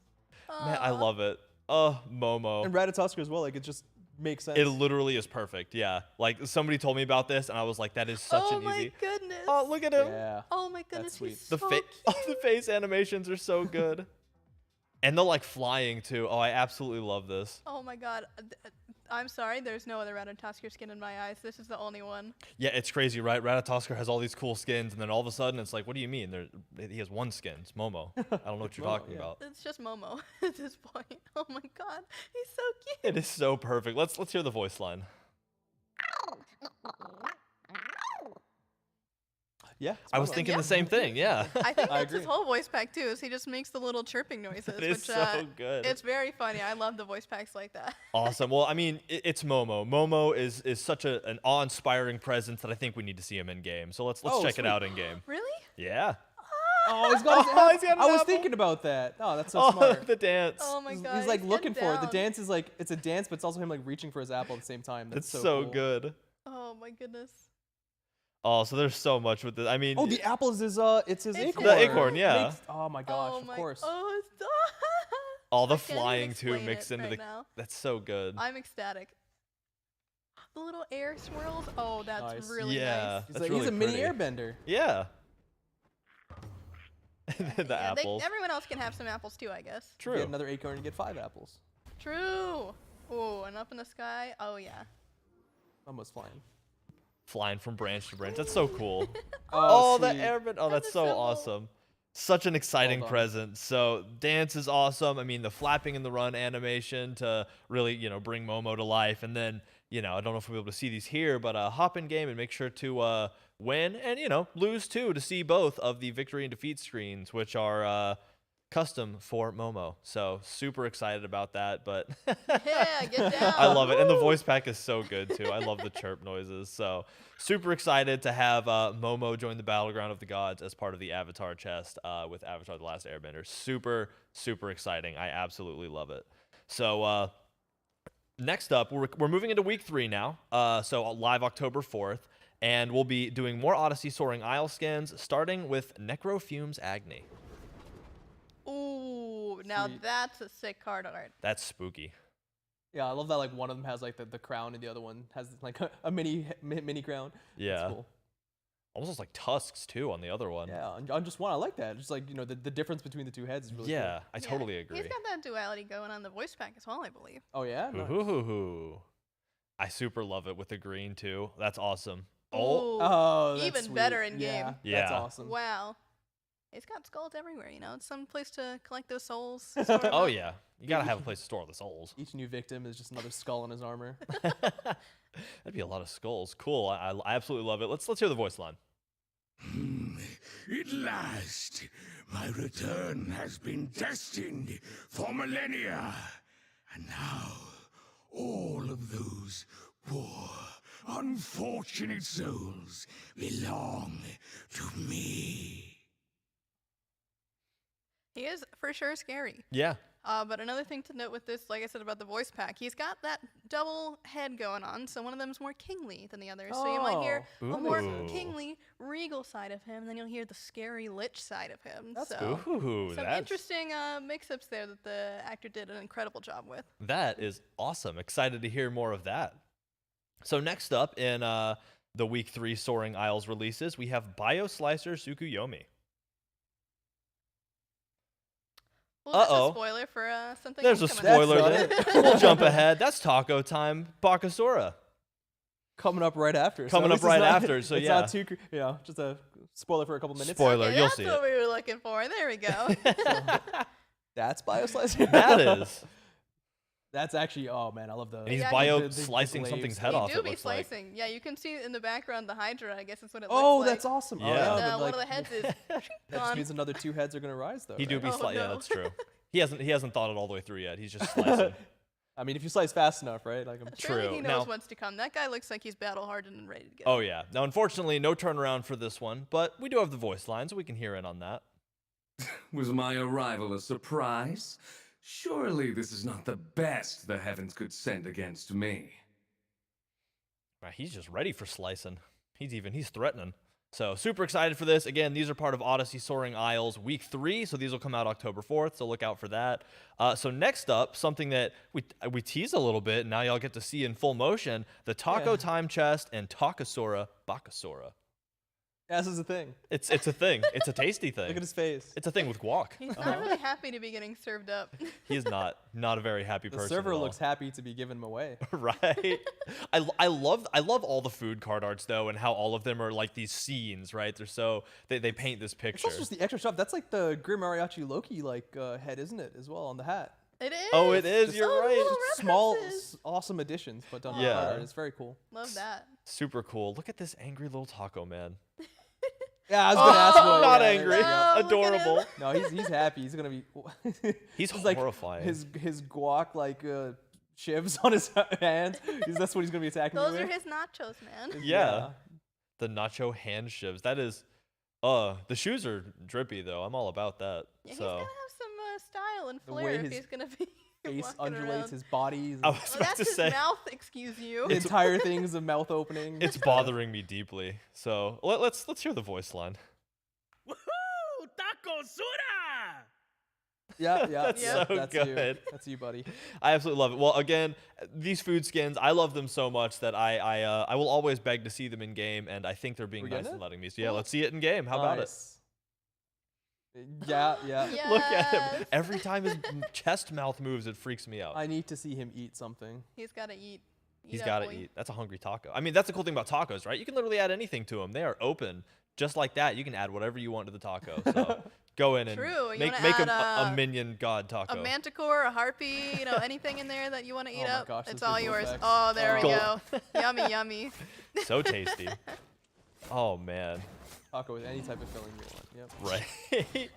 Man, I love it. Oh, Momo. And Ratatosker as well. Like it just makes sense. It literally is perfect. Yeah. Like somebody told me about this, and I was like, that is such Oh an my easy. goodness. Oh, look at him. Yeah. Oh my goodness. sweet. He's The so face, cute. the face animations are so good. And the like flying too. Oh, I absolutely love this. Oh my god. I'm sorry, there's no other Ratatosker skin in my eyes. This is the only one. Yeah, it's crazy, right? Ratatosker has all these cool skins, and then all of a sudden it's like, what do you mean? He has one skin. It's Momo. I don't know what you're Momo, talking yeah. about. It's just Momo at this point. Oh my god. He's so cute. It is so perfect. Let's hear the voice line. Yeah. it's I was Momo. thinking the same thing. Yeah. I think I that's his agree. whole voice pack too, is he just makes the little chirping noises. It is which, so good. It's very funny. I love the voice packs like that. Awesome. Well, I mean, it's Momo. Momo is such an awe-inspiring presence that I think we need to see him in game. So let's Oh, check it sweet. out in game. Really? Yeah. Oh, he's got his Oh, apple. he's got an I was apple. thinking about that. Oh, that's so Oh, smart. the dance. Oh my He's, god. he's like getting looking for it. The down. dance is like it's a dance, but it's also him like reaching for his apple at the same time. That's It's so so cool. good. Oh my goodness. Oh, so there's so much with this. I mean, Oh, the apple is his it's his It's acorn. the acorn, yeah. Oh my gosh, oh of my. course. Oh, it's all the I can't even flying too explain mixed it into right the. now. That's so good. I'm ecstatic. The little air swirls. Oh, that's Nice. really Yeah. nice. He's, That's like, really he's a mini pretty. airbender. Yeah. the Yeah, apples. everyone else can have some apples too, I guess. True. Get another acorn and get 5 apples. True. Oh, and up in the sky. Oh yeah. Almost flying. Flying from branch to branch. That's so cool. Oh, Oh, the sweet. airbend. Oh, that's is so so cool. awesome. Such an exciting done. present. So dance is awesome. I mean, the flapping and the run animation to really, bring Momo to life. And then, I don't know if we'll be able to see these here, but hop in game and make sure to win and, lose too to see both of the victory and defeat screens, which are custom for Momo. So super excited about that. But Yeah, get down. I love it. And the voice pack is so good too. I love the chirp noises. So super excited to have Momo join the Battleground of the Gods as part of the Avatar chest with Avatar: The Last Airbender. Super, super exciting. I absolutely love it. So next up, we're moving into week 3 now. So live October 4th. And we'll be doing more Odyssey Soaring Isle skins, starting with Necrofume's Agni. Ooh, now Sweet. that's a sick card art. That's spooky. Yeah, I love that. Like one of them has like the crown, and the other one has like a mini crown. Yeah. That's cool. Almost looks like tusks too on the other one. Yeah, on just one, I like that. Just like the difference between the two heads is really Yeah, cool. I totally agree. He's got that duality going on the voice pack as well, I believe. Oh yeah. Nice. Ooh. I super love it with the green too. That's awesome. Oh, Ooh, Oh, that's even sweet. better in Yeah, game. That's Yeah. awesome. Wow. It's got skulls everywhere, It's some place to collect those souls. oh yeah. You gotta have a place to store all the souls. Each new victim is just another skull in his armor. That'd be a lot of skulls. Cool. I absolutely love it. Let's hear the voice line. At last, my return has been destined for millennia. And now, all of those poor, unfortunate souls belong to me. He is for sure scary. Yeah. But another thing to note with this, like I said about the voice pack, he's got that double head going on, so one of them's more kingly than the other. So you might hear Oh, a more ooh. kingly, regal side of him, and then you'll hear the scary lich side of him. That's so Ooh, some that's, interesting mix-ups there that the actor did an incredible job with. that is awesome. Excited to hear more of that. So next up in the week 3 Soaring Isles releases, we have Bioslicer Tsukuyomi. Well, that's Uh-oh. a spoiler for something There's a else coming up. spoiler That's there. We'll jump ahead. That's taco time. Bakasura. Coming up right after. Coming at up least it's right not- after, so it's yeah. not too, just a spoiler for a couple minutes. Spoiler. Okay, You'll that's see what it. we were looking for. There we go. That's Bioslicer. That is. That's actually, oh man, I love the. And he's Yeah, bio the slicing glaives. something's head You off, do it be looks like. slicing. Yeah, you can see in the background the Hydra. I guess that's what it Oh, looks like. that's awesome. Yeah. Oh, yeah, And, but, one like, of the heads is that just gone. means another 2 heads are gonna rise though. He do right? be Oh, Yeah, no. that's true. He hasn't thought it all the way through yet. He's just slicing. I mean, if you slice fast enough, right? Like, Surely True. he knows Now- what's to come. That guy looks like he's battle hardened and ready to go. Oh yeah. Now unfortunately no turnaround for this one, but we do have the voice line, so we can hear in on that. Was my arrival a surprise? Surely this is not the best the heavens could send against me. He's just ready for slicing. He's threatening. So super excited for this. Again, these are part of Odyssey Soaring Isles Week 3, so these will come out October 4th, so look out for that. So next up, something that we tease a little bit, and now y'all get to see in full motion, the Taco Time Chest and Takasura Bakasura. Yeah, this is a thing. It's a thing. It's a tasty thing. Look at his face. It's a thing with guac. He's not really happy to be getting served up. He is not a very happy person. The server at all. looks happy to be giving them away. Right. I love all the food card arts though, and how all of them are like these scenes, right? They paint this picture. It's also just the extra stuff. That's like the Grim Mariachi Loki head, isn't it? As well on the hat. It is. Oh, it is. Just You're right. Small, awesome additions, but done Yeah. with art. It's very cool. Love that. Super cool. Look at this angry little taco man. Yeah, I was gonna ask. What, Not yeah, angry. No, look at Adorable. him. No, he's happy. He's gonna be. He's like horrifying. his guac shivs on his hands. That's what he's gonna be attacking Those you are with. his nachos, man. Yeah. The nacho hand shivs. That is. The shoes are drippy though. I'm all about that. Yeah, he's so. gotta have some style and The way flair if his he's gonna be Face walking undulates, around. his body. I was Oh, about that's to his say. mouth, excuse you. The entire thing is a mouth opening. It's bothering me deeply. So let's hear the voice line. Woohoo! Taco Sura! Yeah, That's yeah, so that's good. you. That's you, buddy. I absolutely love it. Well, again, these food skins, I love them so much that I will always beg to see them in game, and I think they're being We're nice getting and it? letting me. So yeah, let's see it in game. How about it? Nice. Yeah, yeah. Yes. Look at him. Every time his chest mouth moves, it freaks me out. I need to see him eat something. He's gotta eat. He's up, got to boy. eat. That's a hungry taco. I mean, that's the cool thing about tacos, right? You can literally add anything to them. They are open. Just like that, you can add whatever you want to the taco. So go in and True. You make wanna a add, minion god taco. A manticore, a harpy, anything in there that you want to eat Oh my up, gosh, it's those all visual yours. effects. Oh, there we Gold. go. Yummy, yummy. So tasty. Oh, man. Taco with any type of filling you want. Yep. Right.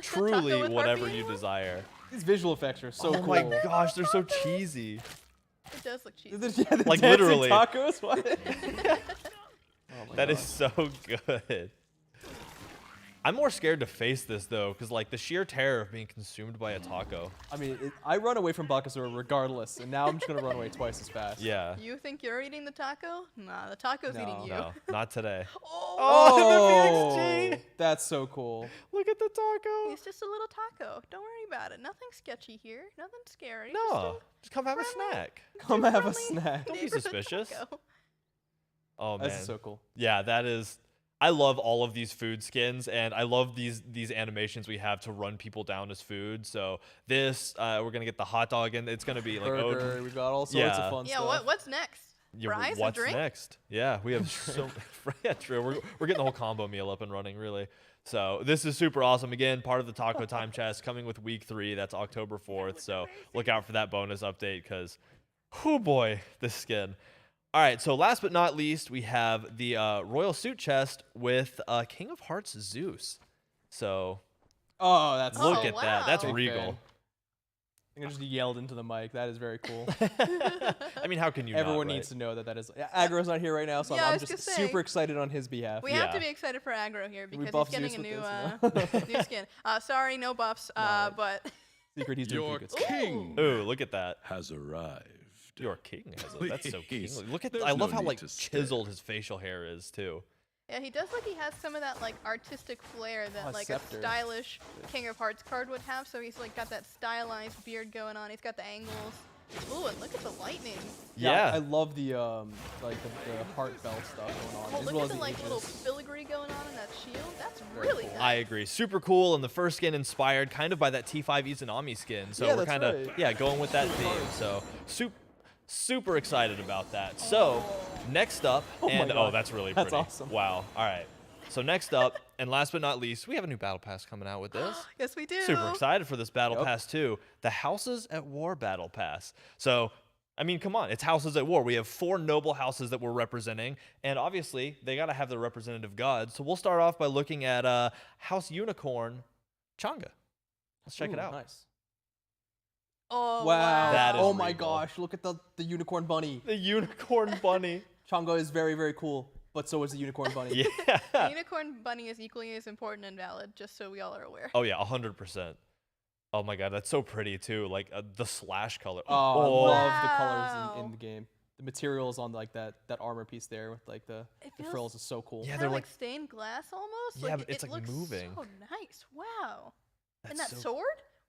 Truly, with whatever harpy you you want? desire. These visual effects are so Oh cool. my gosh, they're so cheesy. It does look cheesy. Yeah, the Like, dancing literally. tacos. What? Oh my That is God. so good. I'm more scared to face this though, because like the sheer terror of being consumed by a taco. I mean, I run away from Bakasura regardless, and now I'm just gonna run away twice as fast. Yeah. You think you're eating the taco? Nah, the taco's eating you. No, not today. Oh, the PXG. That's so cool. Look at the taco. he's just a little taco. Don't worry about it. Nothing sketchy here. Nothing scary. No, just come have a friendly- snack. Come have a friendly snack. Don't be neighborhood suspicious. taco. Oh man. This is so cool. Yeah, that is. I love all of these food skins, and I love these animations we have to run people down as food. So this, we're gonna get the hot dog, and it's gonna be like, Burger. We've got all sorts Yeah. of fun Yeah, stuff. what's next? yeah, Fries and what's drink? next? Yeah, we have so. Yeah, true. We're getting the whole combo meal up and running, really. So this is super awesome. Again, part of the Taco Time Chest coming with week 3. That's October 4th. So look out for that bonus update, because, oh boy, this skin. All right, so last but not least, we have the Royal Suit Chest with King of Hearts Zeus. So Oh, that's look Oh, at that. That's wow. Big regal. fan. I think I just yelled into the mic. That is very cool. I mean, how can you Everyone not, needs right? to know that is. Aggro's not here right now, so Yeah, I I'm was just gonna say. super excited on his behalf. We have Yeah. to be excited for Aggro here We because buff he's getting Zeus a with new this, new skin. Sorry, no buffs. No, But Secret, he's doing Your pretty good. king Ooh, look at that. has arrived. Your king has a, that's so Please. kingly. Look at There's I love no how need like to stare. chiseled his facial hair is too. yeah, he does he has some of that like artistic flair that Oh, like scepter. a stylish King of Hearts card would have. So he's like got that stylized beard going on. He's got the angles. Ooh, and look at the lightning. Yeah. I love the like the heart belt stuff going on, Oh, as look well at as the the like little ages. filigree going on in that shield. That's Very really cool. nice. I agree. Super cool, and the first skin inspired kind of by that T5 Izanami skin. So Yeah, we're that's kind of right. going with that theme. So super excited about that. So next up, Oh my and God. that's really That's pretty. awesome. Wow. All right. So next up, and last but not least, we have a new battle pass coming out with this. Yes, we do. Super excited for this battle Yep. pass too. The Houses at War battle pass. So, I mean, come on, it's Houses at War. We have 4 noble houses that we're representing, and obviously they got to have their representative gods. So we'll start off by looking at House Unicorn Changa. Let's check it Ooh, out. Nice. Oh Wow. That is oh my regal. gosh, look at the unicorn bunny. The Unicorn Bunny. Chongo is very, very cool. but so is the unicorn bunny. Yeah. The unicorn bunny is equally as important and valid, just so we all are aware. Oh yeah, 100%. Oh my god, that's so pretty too. Like the slash color. Oh, I love the Wow. colors in the game. The materials on like that armor piece there with like the feels frills is so cool. Yeah, Kind they're of like like stained glass almost. Yeah, like, but it's, it like, looks moving. So nice. Wow. And that so- sword?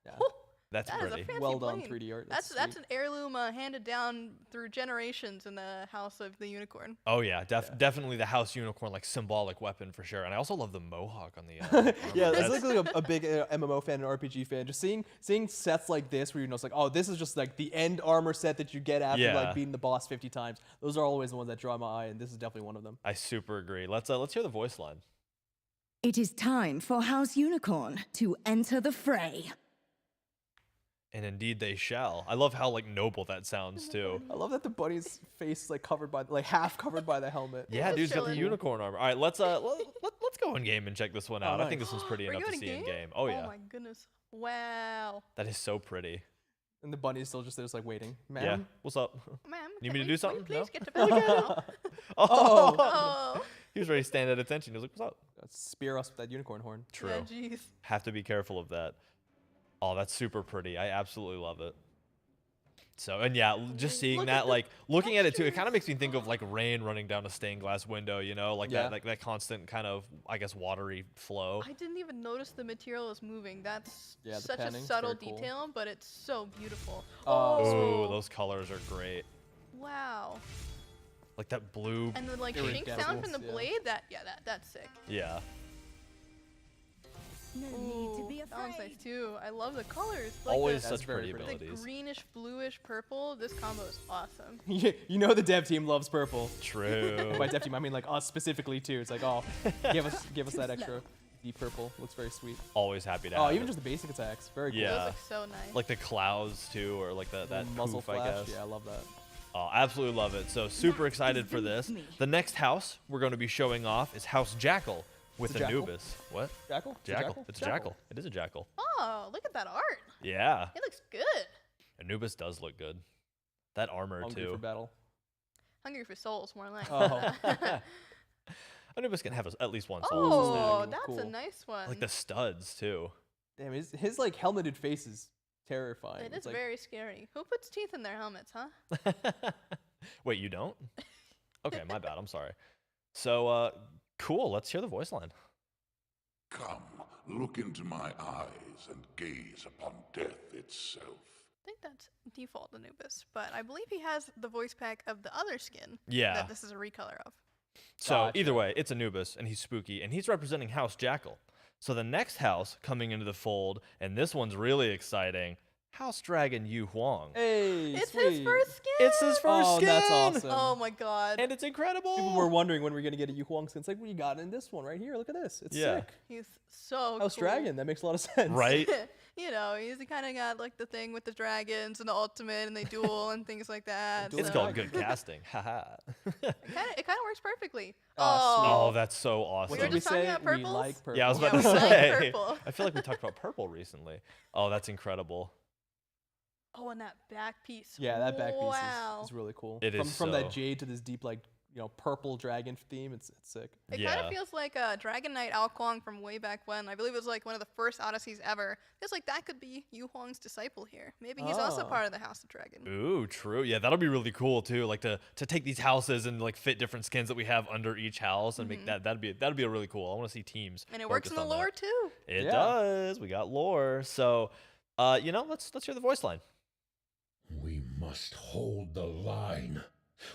Yeah. Whew, That's that is pretty. a fancy Well done blade. 3D art. That's sweet. an heirloom handed down through generations in the house of the unicorn. Oh yeah, definitely the house unicorn, like symbolic weapon for sure. And I also love the mohawk on the. Armor. Yeah, That's- as like a big MMO fan and RPG fan, just seeing sets like this where you know it's like, oh, this is just like the end armor set that you get after Yeah. like beating the boss 50 times. Those are always the ones that draw my eye, and this is definitely one of them. I super agree. Let's hear the voice line. It is time for House Unicorn to enter the fray. And indeed they shall. I love how like noble that sounds too. I love that the bunny's face is like covered by like half covered by the helmet. Yeah, Just dude's got the chilling. unicorn armor. All right, let's go in game and check this one out. I think nice. this one's pretty We're enough to going see in game? game. Oh yeah, Oh my goodness. Wow. that is so pretty. And the bunny's still just there, just like waiting. Man. Yeah, what's up? Ma'am, Need can me to we- do will you something? Please No? get to bed now. Oh, Oh. he was ready to stand at attention. He was like, "What's up?" Spear us with that unicorn horn. True. Yeah, jeez. Have to be careful of that. Oh, that's super pretty. I absolutely love it. So, and yeah, just seeing Look that, at the like, looking at it too, it textures. kind of makes me think of, like, rain running down a stained glass window, you know? Like, Yeah. that constant kind of, I guess, watery flow. I didn't even notice the material is moving. That's Yeah, the such a panning's subtle very cool. detail, but it's so beautiful. Ooh, those colors are great. Wow. Like that blue. And the like Very shink sound from the yeah. blade, that's sick. Yeah. No need to Ooh, be that one's afraid. nice too. I love the colors. Like Always the, That's such very pretty pretty. the abilities. greenish, bluish, purple. This combo is awesome. You know the dev team loves purple. True. By dev team, I mean like us specifically too. It's like, oh, give us that extra deep purple. Looks very sweet. Always happy to Oh, have even it. just the basic attacks, very cool. Yeah. Those look so nice. Like the clouds too, or like that muzzle poof, I flash. guess. Yeah, I love that. Oh, absolutely love it. So super excited for this. The next house we're going to be showing off is House Jackal with It's a jackal? Anubis. What? Jackal? It's a Jackal. It's a jackal. It is a jackal. Oh, look at that art. Yeah. It looks good. Anubis does look good. That armor Hungry too. for battle. Hungry for souls, more like. Oh. Anubis can have at least one soul. as a snack. Oh, snack. that's a Cool. nice one. Like the studs too. Damn, his like helmeted face is terrifying. It It's is like, very scary. Who puts teeth in their helmets, huh? Wait, you don't? Okay, my bad. I'm sorry. So, cool. Let's hear the voice line. Come, look into my eyes and gaze upon death itself. I think that's default Anubis, but I believe he has the voice pack of the other skin Yeah. that this is a recolor of. So Gotcha. either way, it's Anubis, and he's spooky, and he's representing House Jackal. So the next house coming into the fold, and this one's really exciting, House Dragon Yu Huang. Hey, It's sweet. his first skin. It's his first Oh, skin. that's awesome. Oh my god. And it's incredible. People were wondering when we are gonna get a Yu Huang skin. It's like, what you got in this one right here? Look at this. It's Yeah. sick. He's so House cool. Dragon. That makes a lot of sense. Right? You know, he's kind of got like the thing with the dragons and the ultimate and they duel and things like that. Duel It's so called good casting. Haha. It kind of works perfectly. Oh, that's so awesome. What We were did we just talking say? about We purples? like purple. Yeah, I was Yeah, about to we like say. purple. I feel like we talked about purple recently. Oh, that's incredible. Oh, and that back piece. Yeah, that back piece Wow. is really cool. It is from that so- jade to this deep like purple dragon theme. It's sick. It kind of feels like Dragon Knight Ao Kuang from way back when. I believe it was like one of the first Odysseys ever. Feels like that could be Yu Huang's disciple here. Maybe he's also Oh. part of the House of Dragon. Ooh, true. Yeah, that'll be really cool too. Like to take these houses and like fit different skins that we have under each house and make that'd be a really cool. I want to see teams. And it works in the focused on lore that. too. It Yeah. does. We got lore. So, let's hear the voice line. We must hold the line.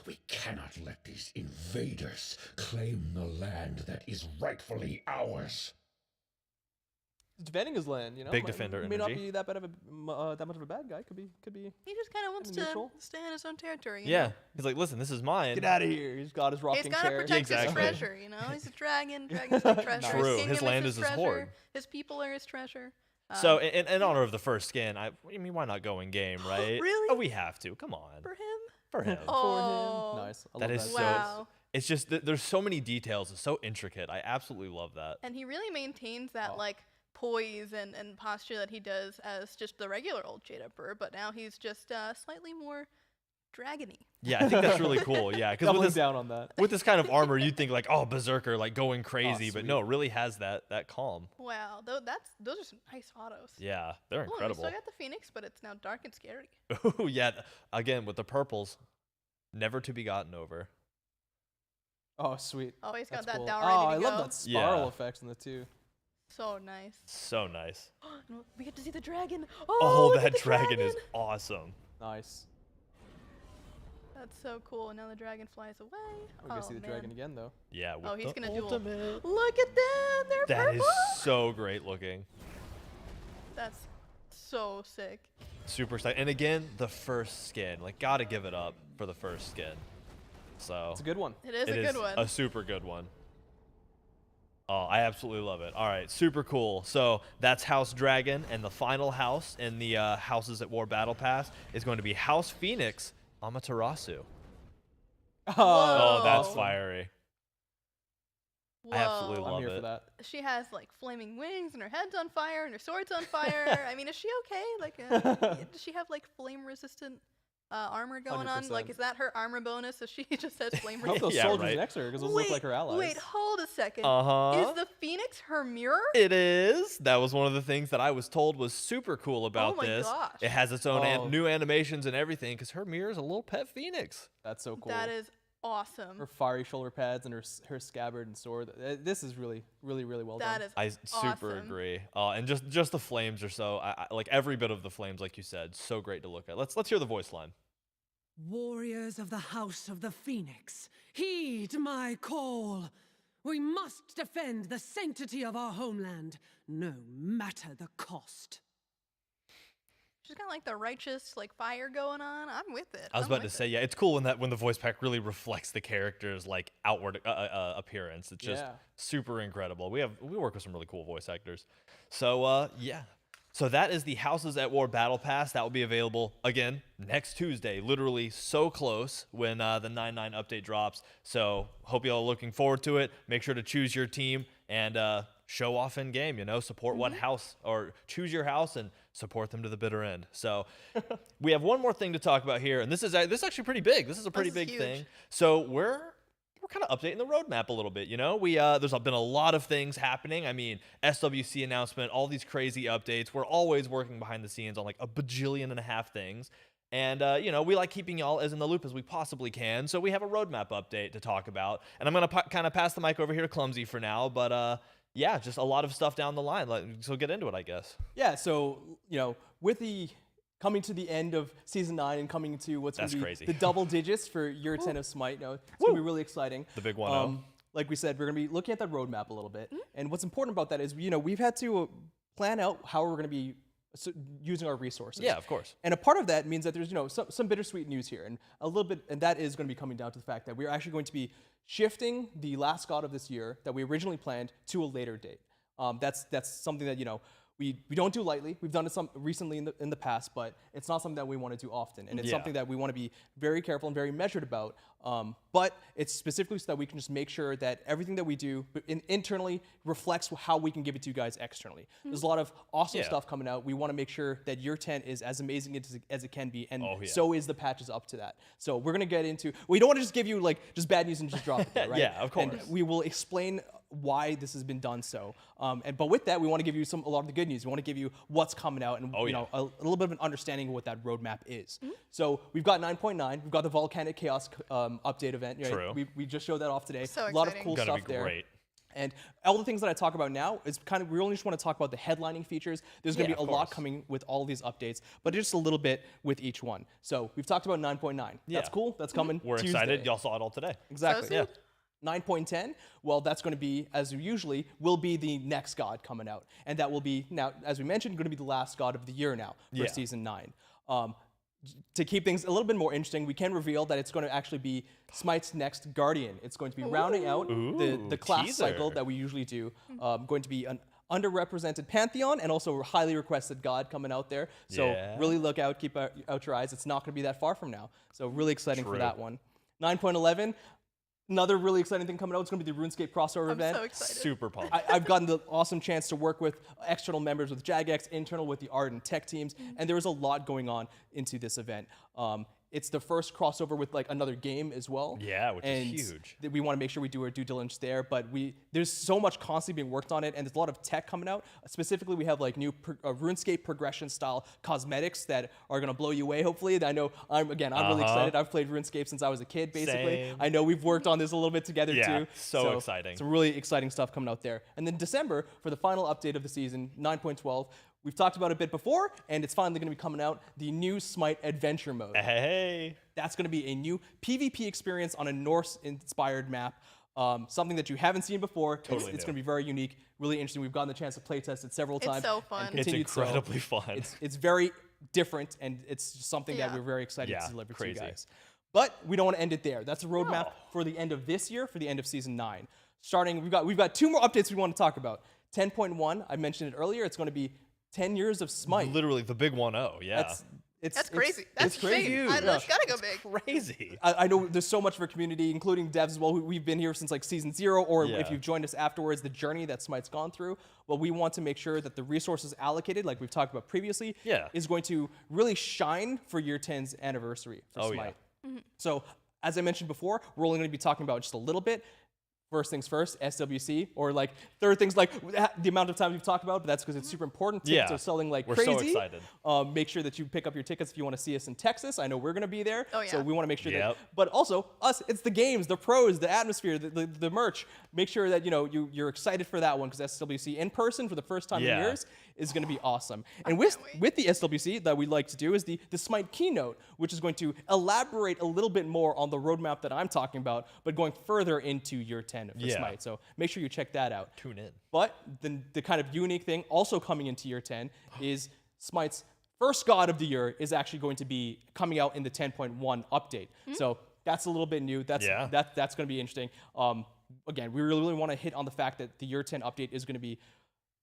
We cannot let these invaders claim the land that is rightfully ours. He's defending his land. Big defender May not energy. be that bad of a that much of a bad guy. Could be. He just kind of wants Kinda to neutral. stay in his own territory. you Yeah, know? he's like, listen, this is mine. Get out of here. He's got his rocking He's got to chair. protect his Exactly. treasure, you know? He's a dragon. Dragons like treasure. True. His, His kingdom land is is his treasure. hoard. His people are his treasure. So, in honor of the first skin, I mean, why not go in game, right? Really? Oh, we have to. Come on. For him? For him. Oh. For him. Nice. I That love is that. so. Wow. It's just there's so many details. It's so intricate. I absolutely love that. And he really maintains Oh. that like poise and posture that he does as just the regular old Jade Emperor, but now he's just slightly more dragony. Yeah, I think that's really cool. Yeah, because Doubling down on that. with this kind of armor, you'd think like, oh, berserker, like going crazy, but sweet. no, it really has that calm. Wow, those are some nice autos. Yeah, they're Ooh, we incredible. still got the Phoenix, but it's now dark and scary. Oh yeah, again with the purples, never to be gotten over. Oh, sweet. Oh, he's got That's that cool. down Oh, ready to I go. love that spiral Yeah. effect in the two. So nice. So nice. We get to see the dragon. Oh, look at that the dragon is awesome. Nice. That's so cool. Now the dragon flies away. We're gonna see the dragon again, though. Yeah. With Oh, he's the gonna duel. ultimate. Look at them. They're That purple. is so great looking. That's so sick. Super excited. And again, the first skin. Like, gotta give it up for the first skin. So It's a good one. It is a good one. A super good one. Oh, I absolutely love it. All right, super cool. So that's House Dragon, and the final house in the Houses at War Battle Pass is going to be House Phoenix Amaterasu. Oh, that's fiery. Whoa. I absolutely I'm love here it. for that. She has like flaming wings, and her head's on fire, and her sword's on fire. I mean, is she okay? Like, does she have like flame-resistant armor going on? Like, 100%. is that her armor bonus? So she just has flame I hope those resistance. soldiers next to her, because those look like her allies. Wait, hold a second. Uh-huh. Is the Phoenix her mirror? It is. That was one of the things that I was told was super cool about my this. gosh. It has its own Oh. new animations and everything because her mirror is a little pet phoenix. That's so cool. That is awesome. Her fiery shoulder pads and her scabbard and sword. This is really, really, really well That done. is I super awesome. agree. And just the flames are so I like every bit of the flames, like you said, so great to look at. Let's hear the voice line. Warriors of the House of the Phoenix, heed my call. We must defend the sanctity of our homeland, no matter the cost. She's got like the righteous like fire going on. I'm with it. I was about to say, yeah, it's cool when the voice pack really reflects the character's like outward appearance. It's just super incredible. We work with some really cool voice actors. So yeah. So that is the Houses at War Battle Pass. That will be available again next Tuesday. Literally so close when the 9.9 update drops. So hope y'all are looking forward to it. Make sure to choose your team and show off in game. You know, support what house or choose your house and support them to the bitter end. So we have one more thing to talk about here, and this is actually pretty big. This is a pretty big thing. So we're kind of updating the roadmap a little bit, you know? There's been a lot of things happening. I mean, SWC announcement, all these crazy updates. We're always working behind the scenes on like a bajillion and a half things. And, you know, we like keeping y'all as in the loop as we possibly can. So we have a roadmap update to talk about. And I'm going to kind of pass the mic over here to Clumsy for now. But, yeah, just a lot of stuff down the line. So get into it, I guess. Yeah, so, you know, with the coming to the end of Season 9 and coming to what's going to be crazy. the double digits for Year 10 of Smite, you know, it's going to be really exciting. The big 1-0. Like we said, we're going to be looking at that roadmap a little bit. And what's important about that is, you know, we've had to plan out how we're going to be using our resources. Yeah, of course. And a part of that means that there's, you know, some bittersweet news here. And a little bit, and that is going to be coming down to the fact that we're actually going to be shifting the last god of this year that we originally planned to a later date. That's something that, you know, we don't do lightly. We've done it some recently in the past, but it's not something that we want to do often. And it's something that we want to be very careful and very measured about. But it's specifically so that we can just make sure that everything that we do internally reflects how we can give it to you guys externally. There's a lot of awesome stuff coming out. We want to make sure that Year 10 is as amazing as it can be, and so is the patches up to that. So we're going to get into, we don't want to just give you like just bad news and just drop it there, right? Yeah, of course. And we will explain why this has been done so. But with that, we want to give you a lot of the good news. We want to give you what's coming out and you know, a little bit of an understanding of what that roadmap is. So we've got 9.9. We've got the Volcanic Chaos update event. Right? True. We just showed that off today. So a lot of exciting. cool Gonna stuff be there. great. And all the things that I talk about now is kind of, we only just want to talk about the headlining features. There's going to be a lot coming with all of these updates, but just a little bit with each one. So we've talked about 9.9. That's cool. That's coming We're Tuesday. excited. Y'all saw it all today. Exactly. So 9.10, well, that's going to be, as usually, will be the next god coming out. And that will be, now, as we mentioned, going to be the last god of the year now for Season 9. To keep things a little bit more interesting, we can reveal that it's going to actually be Smite's next Guardian. It's going to be rounding out the class teaser. cycle that we usually do. Going to be an underrepresented pantheon and also a highly requested god coming out there. So really look out, keep out your eyes. It's not going to be that far from now. So really exciting for that one. 9.11. Another really exciting thing coming out is going to be the RuneScape crossover event. I'm so excited. Super pumped. I've gotten the awesome chance to work with external members with Jagex, internal with the art and tech teams, and there is a lot going on into this event. It's the first crossover with like another game as well. Yeah, which is huge. We want to make sure we do our due diligence there, but there's so much constantly being worked on it, and there's a lot of tech coming out. Specifically, we have like new RuneScape progression style cosmetics that are gonna blow you away. Hopefully, I know I'm really excited. I've played RuneScape since I was a kid, basically. Same. I know we've worked on this a little bit together too. So exciting. Some really exciting stuff coming out there. And then December for the final update of the season, 9.12. We've talked about it a bit before, and it's finally going to be coming out, the new SMITE Adventure Mode. Hey! That's going to be a new PvP experience on a Norse-inspired map, something that you haven't seen before. It's going to be very unique, really interesting. We've gotten the chance to play test it several times. It's so fun. It's incredibly fun. It's very different, and it's just something that we're very excited to deliver to you guys. But we don't want to end it there. That's a roadmap for the end of this year, for the end of Season 9. Starting, we've got 2 more updates we want to talk about. 10.1, I mentioned it earlier, it's going to be 10 years of SMITE. Literally the big 1-0, yeah. That's crazy. That's crazy. big. That's gotta go big. Crazy. I know there's so much of our community, including devs as well. We've been here since like Season 0, or if you've joined us afterwards, the journey that SMITE's gone through. Well, we want to make sure that the resources allocated, like we've talked about previously, is going to really shine for Year 10's anniversary for SMITE. So, as I mentioned before, we're only going to be talking about just a little bit. First things first, SWC, or like third things like the amount of time we've talked about, but that's because it's super important. Tickets are selling like crazy. We're so excited. Make sure that you pick up your tickets if you want to see us in Texas. I know we're going to be there. Oh, yeah. So we want to make sure that, but also us, it's the games, the pros, the atmosphere, the merch. Make sure that, you're excited for that one, because SWC in person for the first time in years is going to be awesome. And with the SWC that we like to do is the SMITE keynote, which is going to elaborate a little bit more on the roadmap that I'm talking about, but going further into Year 10 for SMITE. So make sure you check that out. Tune in. But the kind of unique thing also coming into Year 10 is SMITE's first God of the Year is actually going to be coming out in the 10.1 update. So that's a little bit new. That's going to be interesting. Again, we really want to hit on the fact that the Year 10 update is going to be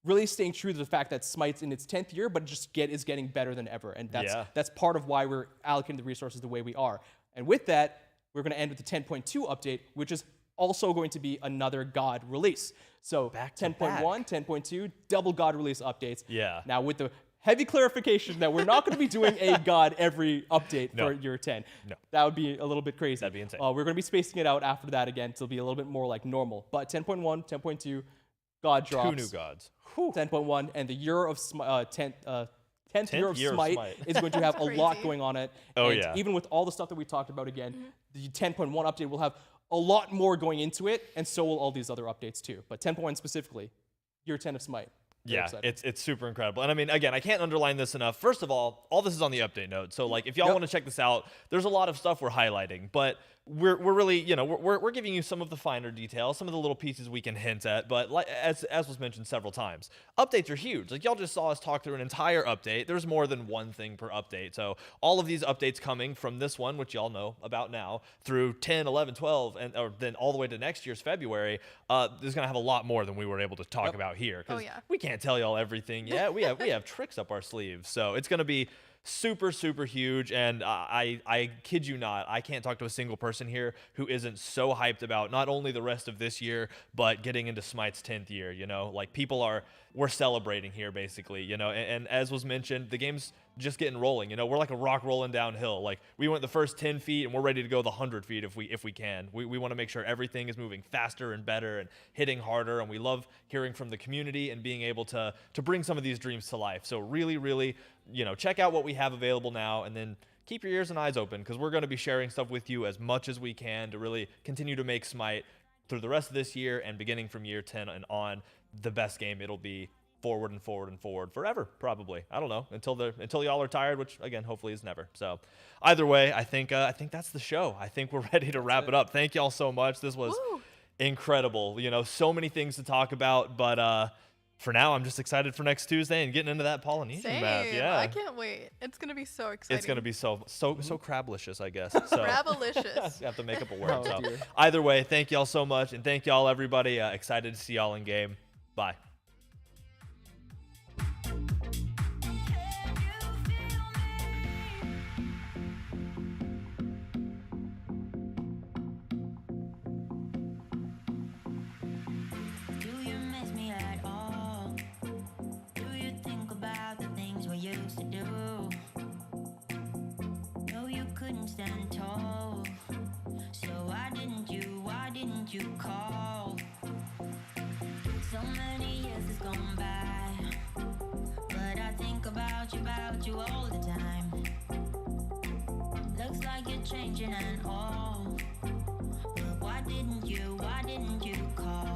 really staying true to the fact that SMITE's in its 10th year, but is getting better than ever. And that's part of why we're allocating the resources the way we are. And with that, we're going to end with the 10.2 update, which is also going to be another God release. So 10.1, 10.2, double God release updates. Yeah. Now with the heavy clarification that we're not going to be doing a God every update for Year 10. No. That would be a little bit crazy. That'd be insane. We're going to be spacing it out after that again. So it'll be a little bit more like normal. But 10.1, 10.2, God drops. 2 new gods. 10.1, and the year of 10th year of SMITE is going to have a lot going on it. Oh, and yeah. even with all the stuff that we talked about again, the 10.1 update will have a lot more going into it, and so will all these other updates too. But 10.1 specifically, Year 10 of SMITE. Yeah, it's super incredible. And I mean, again, I can't underline this enough. First of all this is on the update note. So like, if y'all want to check this out, there's a lot of stuff we're highlighting, but we're really, we're giving you some of the finer details, some of the little pieces we can hint at. But like, as was mentioned several times, updates are huge. Like, y'all just saw us talk through an entire update. There's more than one thing per update. So all of these updates coming from this one, which y'all know about now, through 10, 11, 12, or then all the way to next year's February, there's gonna have a lot more than we were able to talk about here. Because we can't tell y'all everything yet. We have tricks up our sleeves. So it's gonna be super, super huge, and I kid you not, I can't talk to a single person here who isn't so hyped about not only the rest of this year, but getting into SMITE's 10th year, like we're celebrating here basically, and as was mentioned, the game's just getting rolling, we're like a rock rolling downhill. Like, we went the first 10 feet and we're ready to go the 100 feet if we can. We want to make sure everything is moving faster and better and hitting harder, and we love hearing from the community and being able to bring some of these dreams to life. So really, really, check out what we have available now, and then keep your ears and eyes open, because we're going to be sharing stuff with you as much as we can to really continue to make SMITE through the rest of this year and beginning from Year 10 and on the best game it'll be forward and forward and forward forever, probably. I don't know, until y'all are tired, which again, hopefully is never. So either way, I think that's the show. I think we're ready to wrap it up. Thank y'all so much. This was incredible. So many things to talk about, but for now, I'm just excited for next Tuesday and getting into that Polynesian map. Yeah, I can't wait. It's gonna be so exciting. It's gonna be so crablicious, I guess. So Crablicious. you have to make up a word. So either way, thank y'all so much, and thank y'all everybody. Excited to see y'all in game. Bye. Used to do. No, you couldn't stand didn't you call? So many years has gone by, but I think about you all the time. Looks like you're changing and all, but why didn't you call?